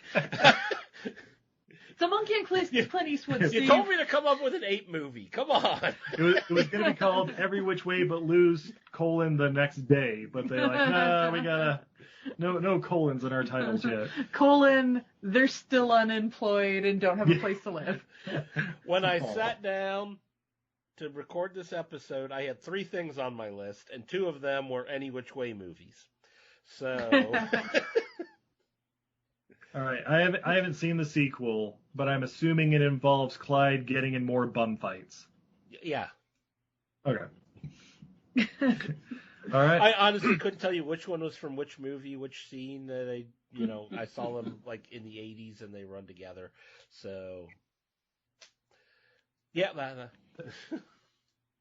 The Monkey and Clint Eastwood. You told me to come up with an ape movie. Come on. It was going to be called Every Which Way But Loose, the next day. But they're like, no, we gotta... No colons in our titles yet. They're still unemployed and don't have a place to live. When I sat down to record this episode, I had 3 things on my list, and 2 of them were Any Which Way movies. So. All right, I haven't seen the sequel, but I'm assuming it involves Clyde getting in more bum fights. Yeah. Okay. All right. I honestly couldn't tell you which one was from which movie, which scene. That I saw them like in the 80s and they run together. So, yeah.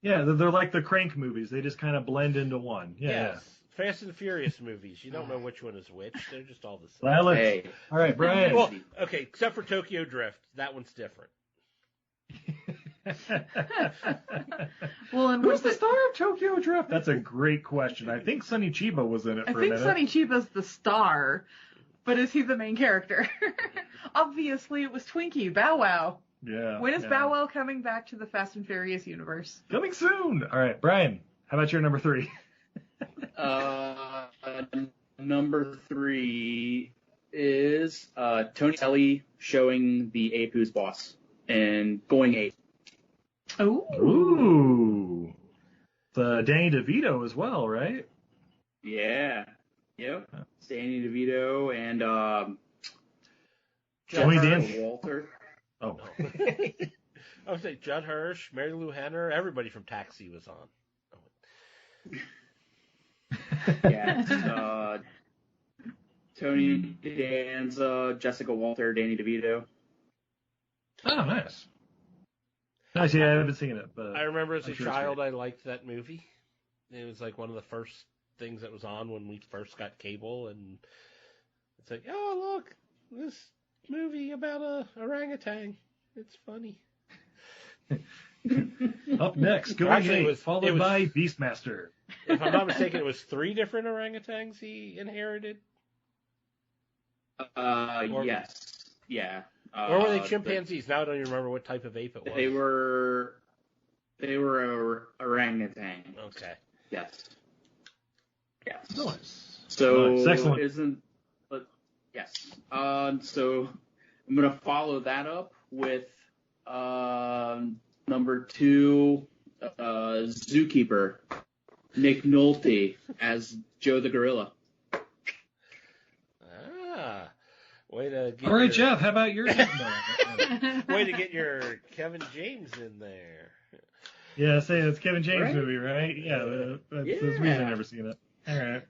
Yeah, they're like the Crank movies. They just kind of blend into one. Yeah. Yes. Fast and Furious movies. You don't know which one is which. They're just all the same. Silence. Hey. All right, Brian. Well, okay, except for Tokyo Drift. That one's different. Well, and who's the star of Tokyo Drift? That's a great question. I think Sonny Chiba was in it for a minute. I think Sonny Chiba's the star, but is he the main character? Obviously, it was Twinkie, Bow Wow. Yeah. When is Bow Wow coming back to the Fast and Furious universe? Coming soon. All right, Brian, how about your number 3? Number 3 is Tony Telly showing the ape who's boss and going ape. Ooh. Danny DeVito as well, right? Yeah. Yep. Danny DeVito and Joey Judd Dan- Walter. Oh. I would say Judd Hirsch, Mary Lou Henner, everybody from Taxi was on. Yeah. Tony Danza, Jessica Walter, Danny DeVito. Oh, nice. Nice, yeah, I haven't seen it, but I remember as I'm a sure it's child great. I liked that movie. It was like one of the first things that was on when we first got cable, and it's like, oh, look, this movie about a orangutan. It's funny. Up next, Going Actually, Ape, followed by Beastmaster. If I'm not mistaken, it was 3 different orangutans he inherited. Yes. Yeah. Or were they chimpanzees? Now I don't even remember what type of ape it was. They were orangutan. Okay. Yes. Yes. Nice. So Nice. Excellent. Yes. So I'm gonna follow that up with number 2, Zookeeper, Nick Nolte as Joe the Gorilla. Ah, way to get All right, Jeff, how about yours? way to get your Kevin James in there. Yeah, say it's Kevin James Right? movie, right? Yeah, that's Yeah. the reason I've never seen it. All right.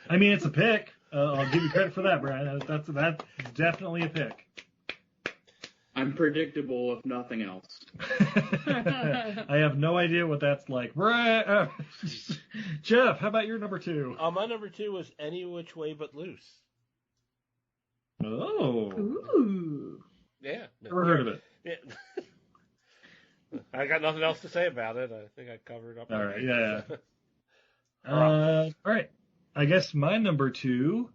I mean, it's a pick. I'll give you credit for that, Brian. That's definitely a pick. I'm predictable, if nothing else. I have no idea what that's like. Brian, Jeff, how about your number 2? My number 2 was Any Which Way But Loose. Oh. Ooh. Yeah. Never heard of it. Yeah. I got nothing else to say about it. I think I covered up. All right, yeah. All right. I guess my number 2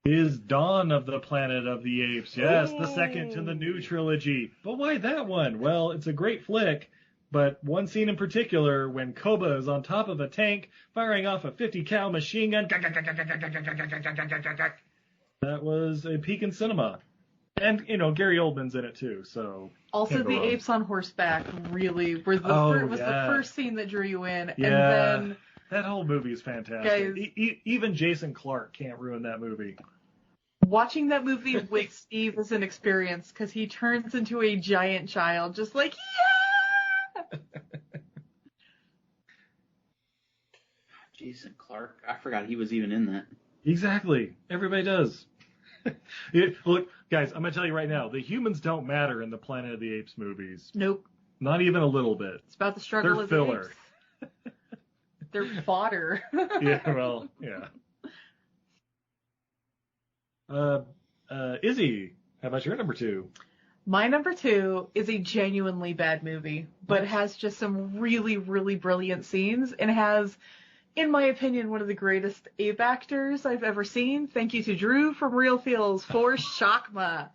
is Dawn of the Planet of the Apes. Yes, the second in the new trilogy. But why that one? Well, it's a great flick, but one scene in particular when Koba is on top of a tank firing off a 50 cal machine gun. That was a peak in cinema. And, Gary Oldman's in it too, so. Also, can't go the wrong. apes on horseback really were the the first scene that drew you in, Yeah. and then That whole movie is fantastic. Guys- Even Jason Clarke can't ruin that movie. watching that movie with Steve is an experience because he turns into a giant child, just like yeah. Jason Clarke. I forgot he was even in that. Exactly. Everybody does. Look, guys, I'm going to tell you right now, the humans don't matter in the Planet of the Apes movies. Nope, Not even a little bit. it's about the struggle They're of filler. the apes. They're fodder. Yeah, well, yeah. Izzy, how about your number 2? My number 2 is a genuinely bad movie, but has just some really, really brilliant scenes and has, in my opinion, one of the greatest ape actors I've ever seen. Thank you to Drew from Real Feels for Shakma.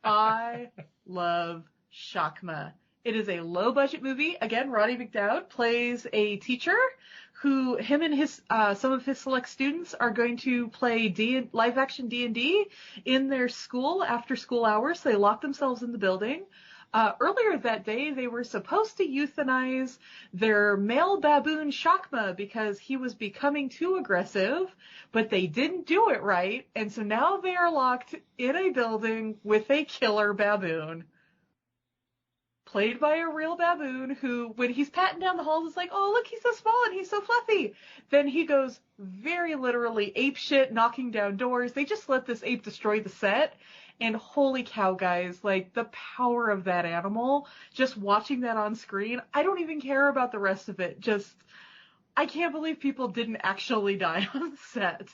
I love Shakma. It is a low-budget movie. Again, Roddy McDowd plays a teacher who him and his some of his select students are going to play live-action D&D in their school after school hours. They lock themselves in the building. Earlier that day, they were supposed to euthanize their male baboon Shakma because he was becoming too aggressive, but they didn't do it right, and so now they are locked in a building with a killer baboon. Played by a real baboon who, when he's patting down the halls, is like, oh, look, he's so small and he's so fluffy. Then he goes very literally ape shit, knocking down doors. They just let this ape destroy the set. And holy cow, guys, like, the power of that animal, just watching that on screen, I don't even care about the rest of it. Just, I can't believe people didn't actually die on set.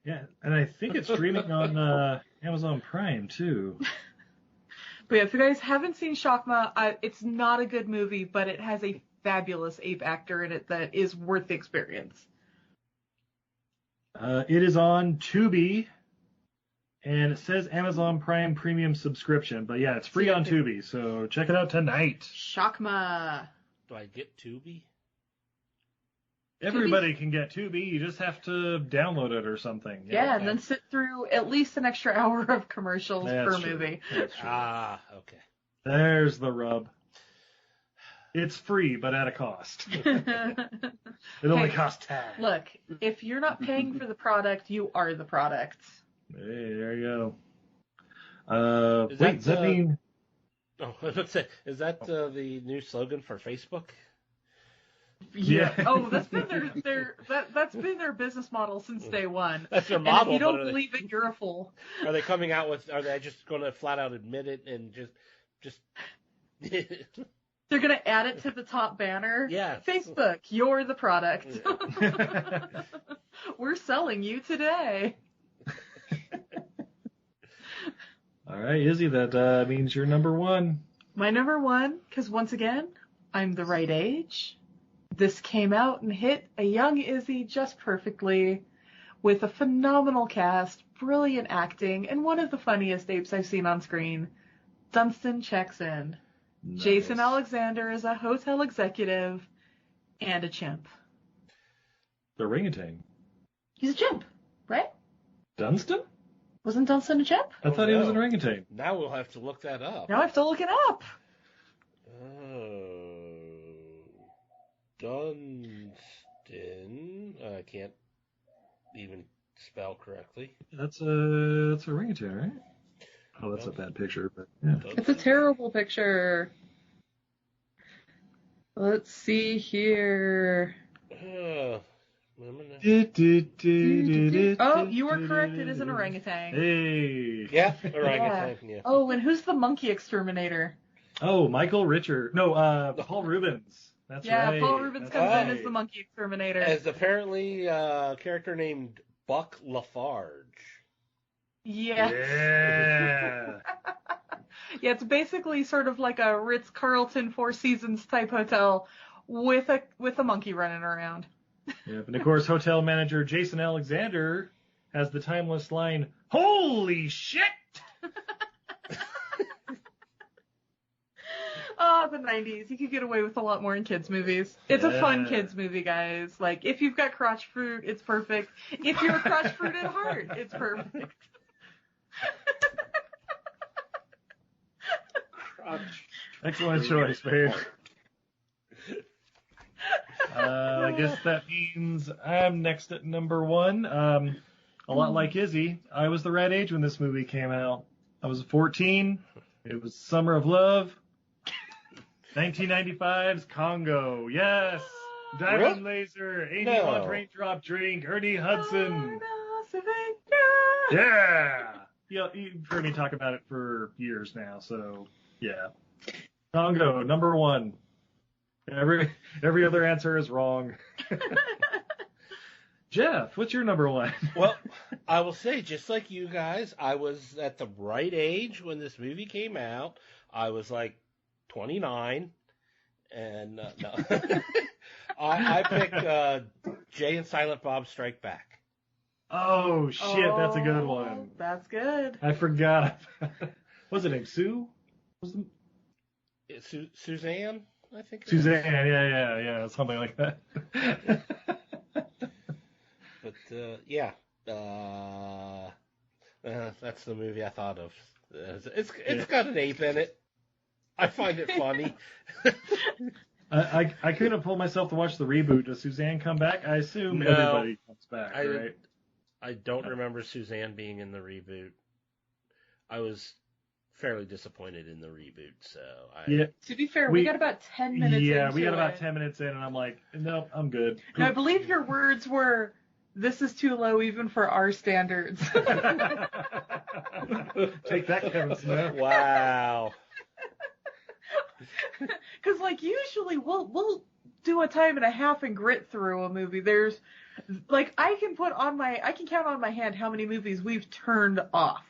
Yeah, and I think it's streaming on Amazon Prime, too. But yeah, if you guys haven't seen Shakma, it's not a good movie, but it has a fabulous ape actor in it that is worth the experience. It is on Tubi, and it says Amazon Prime Premium subscription. But yeah, it's free on Tubi, so check it out tonight. Shakma. Do I get Tubi? Everybody can get Tubi. You just have to download it or something. Yeah, and then sit through at least an extra hour of commercials per movie. That's true. Okay. There's the rub. It's free, but at a cost. It only costs $10. Look, if you're not paying for the product, you are the product. Hey, there you go. Does that mean... Oh, I was about to say, is that the new slogan for Facebook? Yeah. Oh, that's been that's been their business model since day one. That's their model. And if you don't believe it, you're a fool. Are they coming out with? Are they just going to flat out admit it and just? They're going to add it to the top banner. Yeah. Facebook, you're the product. We're selling you today. All right, Izzy, that means you're number one. My number one, because once again, I'm the right age. This came out and hit a young Izzy just perfectly, with a phenomenal cast, brilliant acting, and one of the funniest apes I've seen on screen. Dunstan checks in. Nice. Jason Alexander is a hotel executive and a chimp. The orangutan. He's a chimp, right? Dunstan? Wasn't Dunstan a chimp? I thought he was an orangutan. Now we'll have to look that up. Now I have to look it up. Dunstan. I can't even spell correctly. That's a orangutan, right? Oh, that's a bad picture, but yeah. It's a terrible picture. Let's see here. Oh, you are correct. It is an orangutan. Hey. Yeah, orangutan. Yeah. Oh, and who's the monkey exterminator? Oh, Michael Richard. No, Paul Rubens. That's right. Yeah, Paul Rubens comes in as the monkey exterminator. As apparently a character named Buck Lafarge. Yes. Yeah. Yeah, it's basically sort of like a Ritz-Carlton Four Seasons type hotel with a monkey running around. Yep, and of course, hotel manager Jason Alexander has the timeless line, "Holy shit!" Oh, the 90s. You could get away with a lot more in kids' movies. It's a fun kids' movie, guys. Like, if you've got crotch fruit, it's perfect. If you're a crotch fruit at heart, it's perfect. Excellent choice, babe. I guess that means I'm next at number one. A lot like Izzy, I was the right age when this movie came out. I was 14. It was Summer of Love. 1995's Congo. Yes. Diamond Laser, 81 Raindrop Drink, Ernie Hudson. Yeah. You've heard me talk about it for years now, so yeah. Congo, number one. Every other answer is wrong. Jeff, what's your number one? Well, I will say, just like you guys, I was at the right age when this movie came out. I was like 29, and no. I picked Jay and Silent Bob Strike Back. Oh, shit, that's a good one. That's good. I forgot. Was it named Sue? Suzanne, I think. Suzanne, yeah, something like that. But, yeah, that's the movie I thought of. It's got an ape in it. I find it funny. I couldn't pull myself to watch the reboot. Does Suzanne come back? I assume everybody comes back, right? I don't remember Suzanne being in the reboot. I was fairly disappointed in the reboot, so Yeah. To be fair, we got about 10 minutes in. Yeah, we got about 10 minutes in, and I'm like, nope, I'm good. No, I believe your words were, "This is too low even for our standards." Take that, Kevin Smith. Wow. Because, like, usually we'll do a time and a half and grit through a movie. There's, like, I can count on my hand how many movies we've turned off.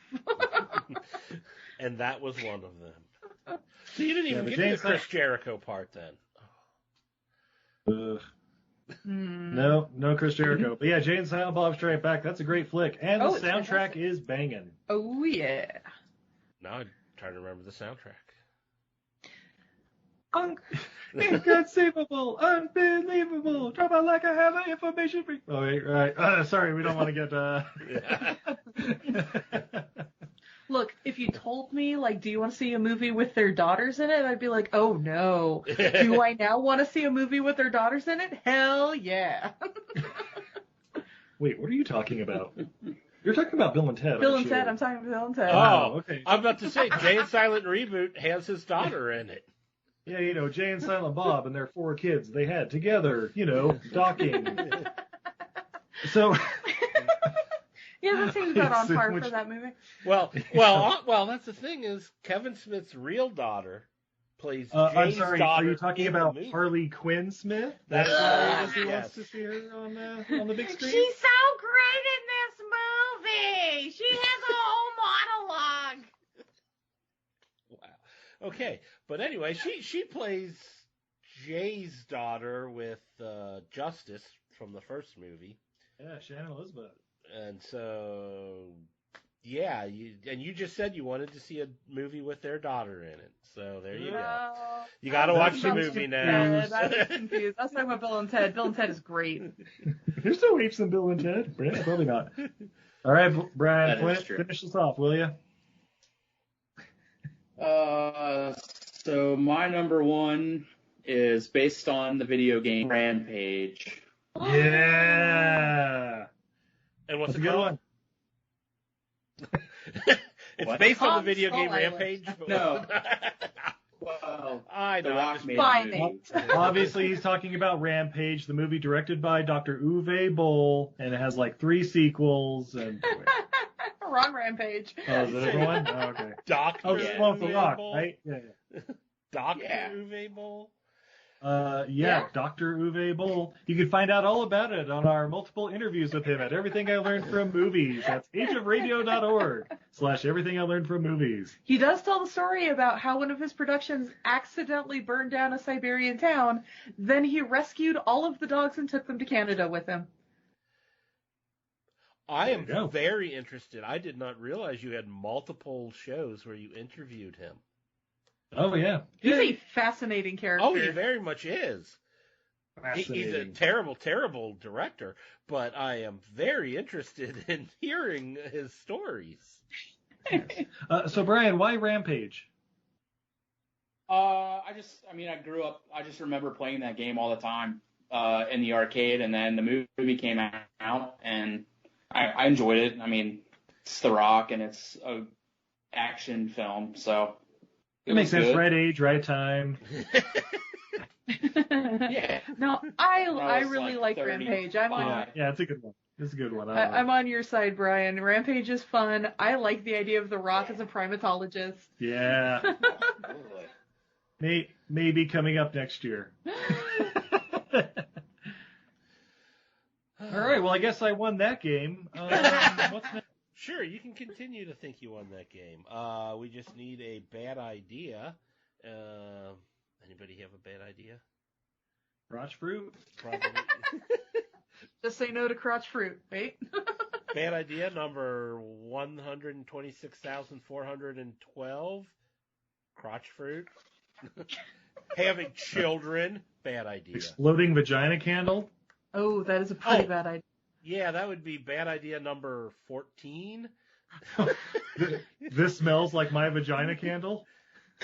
And that was one of them. So you didn't even get to the Chris Jericho part then. No Chris Jericho. But yeah, Jay and Silent Bob Strike Back. That's a great flick. And the soundtrack is banging. Oh, yeah. Now I'm trying to remember the soundtrack. Inconceivable, unbelievable, drop out like I have an information free. Oh, wait, right. Sorry, we don't want to get. Look, if you told me, like, do you want to see a movie with their daughters in it? I'd be like, oh no. Do I now want to see a movie with their daughters in it? Hell yeah. Wait, what are you talking about? You're talking about Bill and Ted. Bill and Ted. I'm talking about Bill and Ted. Oh, okay. I'm about to say, Jay and Silent Reboot has his daughter in it. Yeah, Jay and Silent Bob and their 4 kids they had together, docking. So. Yeah, that seems about on par for that movie. Well, that's the thing is, Kevin Smith's real daughter plays Jay's I'm sorry, daughter. are you talking about Harley Quinn Smith? That's why he yes. wants to see her on the big screen? She's so great in this movie. She has a whole monologue. Wow. Okay, but anyway, she plays Jay's daughter with Justice from the first movie. Yeah, Shannon Elizabeth. And so, yeah, you just said you wanted to see a movie with their daughter in it. So there you go. You got to watch the movie now. I was confused. I was talking about Bill and Ted. Bill and Ted is great. There's no apes in Bill and Ted. Probably not. All right, Brian, finish this off, will you? So my number one is based on the video game Rampage. Yeah. And what's That's it called? It's What? based on the video game Island. Rampage. But No. Well, I The know. Rock made Fine. the movie. Obviously, he's talking about Rampage, the movie directed by Dr. Uwe Boll, and it has like 3 sequels. And Wrong Rampage. oh, is it everyone? Oh, okay. Dr. Oh, Yeah. well, The Rock, Boll. right? Yeah. Dr. Yeah. Uwe Boll. Yeah. Dr. Uwe Boll. You can find out all about it on our multiple interviews with him at Everything I Learned from Movies. That's ageofradio.org/Everything I Learned from Movies. He does tell the story about how one of his productions accidentally burned down a Siberian town. Then he rescued all of the dogs and took them to Canada with him. I am There you go. very interested. I did not realize you had multiple shows where you interviewed him. Oh, yeah. He's a fascinating character. Oh, he very much is. He's a Fascinating. terrible, terrible director, but I am very interested in hearing his stories. So, Brian, why Rampage? I grew up, I just remember playing that game all the time in the arcade, and then the movie came out, and I enjoyed it. I mean, it's The Rock, and it's a action film, so It makes sense. good. Right age, right time. Yeah. No, I was really like like 30. Rampage. I'm on Yeah, it's a good one. It's a good one. I'm on your side, Brian. Rampage is fun. I like the idea of The Rock as a primatologist. Yeah. Maybe coming up next year. All right. Well, I guess I won that game. What's next? Sure, you can continue to think you won that game. We just need a bad idea. Anybody have a bad idea? Crotch fruit. Probably. Just say no to crotch fruit, right? Bad idea number 126,412. Crotch fruit. Having children. Bad idea. Exploding vagina candle. Oh, that is a pretty Oh. bad idea. Yeah, that would be bad idea number 14. This smells like my vagina candle.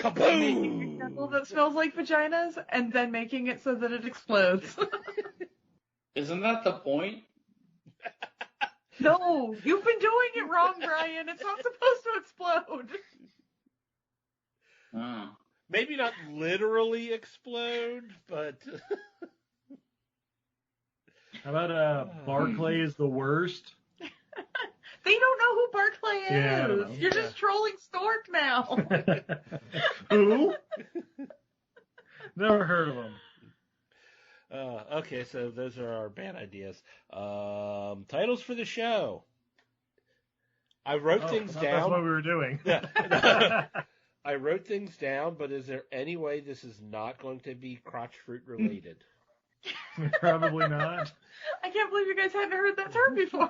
making a candle that smells like vaginas, and then making it so that it explodes. Isn't that the point? No, you've been doing it wrong, Brian. It's not supposed to explode. Oh. Maybe not literally explode, but How about Barclay is the worst? They don't know who Barclay is. Yeah, I don't know. You're just trolling Stork now. Who? Never heard of him. okay, so those are our bad ideas. Titles for the show. I wrote things That's down. what we were doing. Yeah. I wrote things down, but is there any way this is not going to be crotch fruit related? Probably not. I can't believe you guys hadn't heard that term before.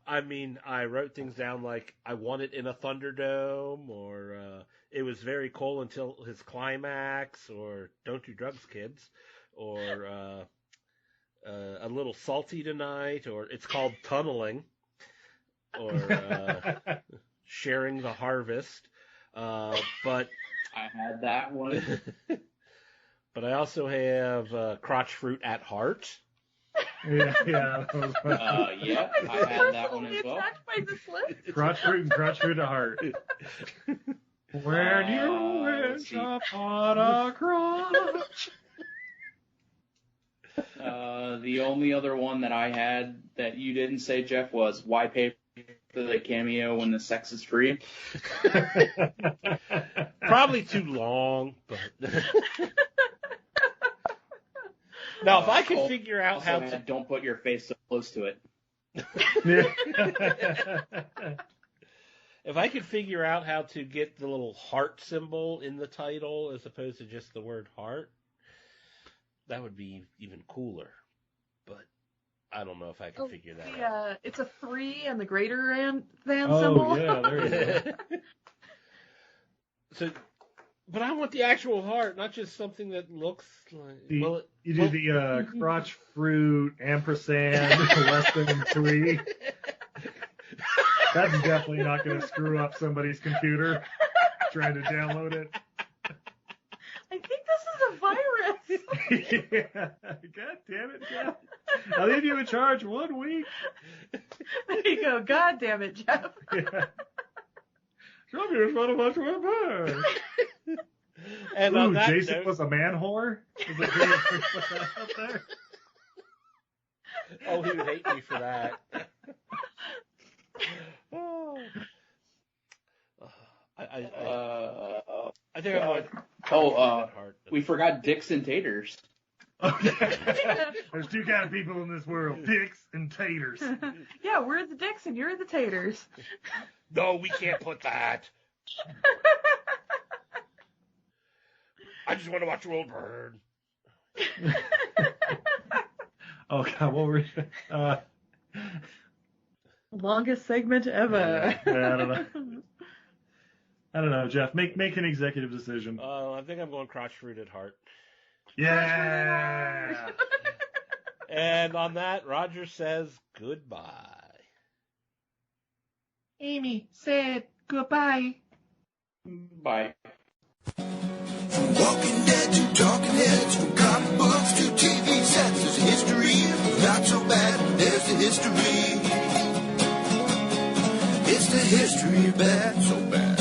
I mean, I wrote things down like I want it in a Thunderdome, or it was very cool until his climax, or don't do drugs, kids, or a little salty tonight, or it's called tunneling, or sharing the harvest. But I had that one. but I also have crotch fruit at heart. Yeah. Yeah, I had that one as well. Attacked by this list. Crotch fruit and crotch fruit at heart. When you wish see. upon a crotch. The only other one that I had that you didn't say, Jeff, was why pay for the cameo when the sex is free? Probably too long, but now if I could figure out Also how had to, don't put your face so close to it. if I could figure out how to get the little heart symbol in the title as opposed to just the word heart, that would be even cooler. But I don't know if I can figure that out. It's a 3 and the greater than Oh, symbol. yeah, there you go. So, but I want the actual heart, not just something that looks like. You do the crotch fruit ampersand less than 3. That's definitely not going to screw up somebody's computer trying to download it. I think this is a virus. Yeah. God damn it, Jeff. I'll leave you in charge 1 week. There you go. God damn it, Jeff. Yeah. Show me one of us with bird. And Ooh, on that Jason note, was a man whore? Is it good to put that out there? oh, he would hate me for that. Oh. I think I'm going. We forgot dicks and taters. There's 2 kind of people in this world, dicks and taters. Yeah, we're the dicks and you're the taters. No, we can't put that. I just want to watch the world burn. Oh God, what were Longest segment ever. I don't know, Jeff. Make an executive decision. I think I'm going crotch fruit at heart. Yeah. And on that, Roger says goodbye. Amy said goodbye. Bye. From Walking Dead to Talking Heads, from comic books to TV sets, there's a history. Not so bad, there's the history. It's the history of bad, so bad.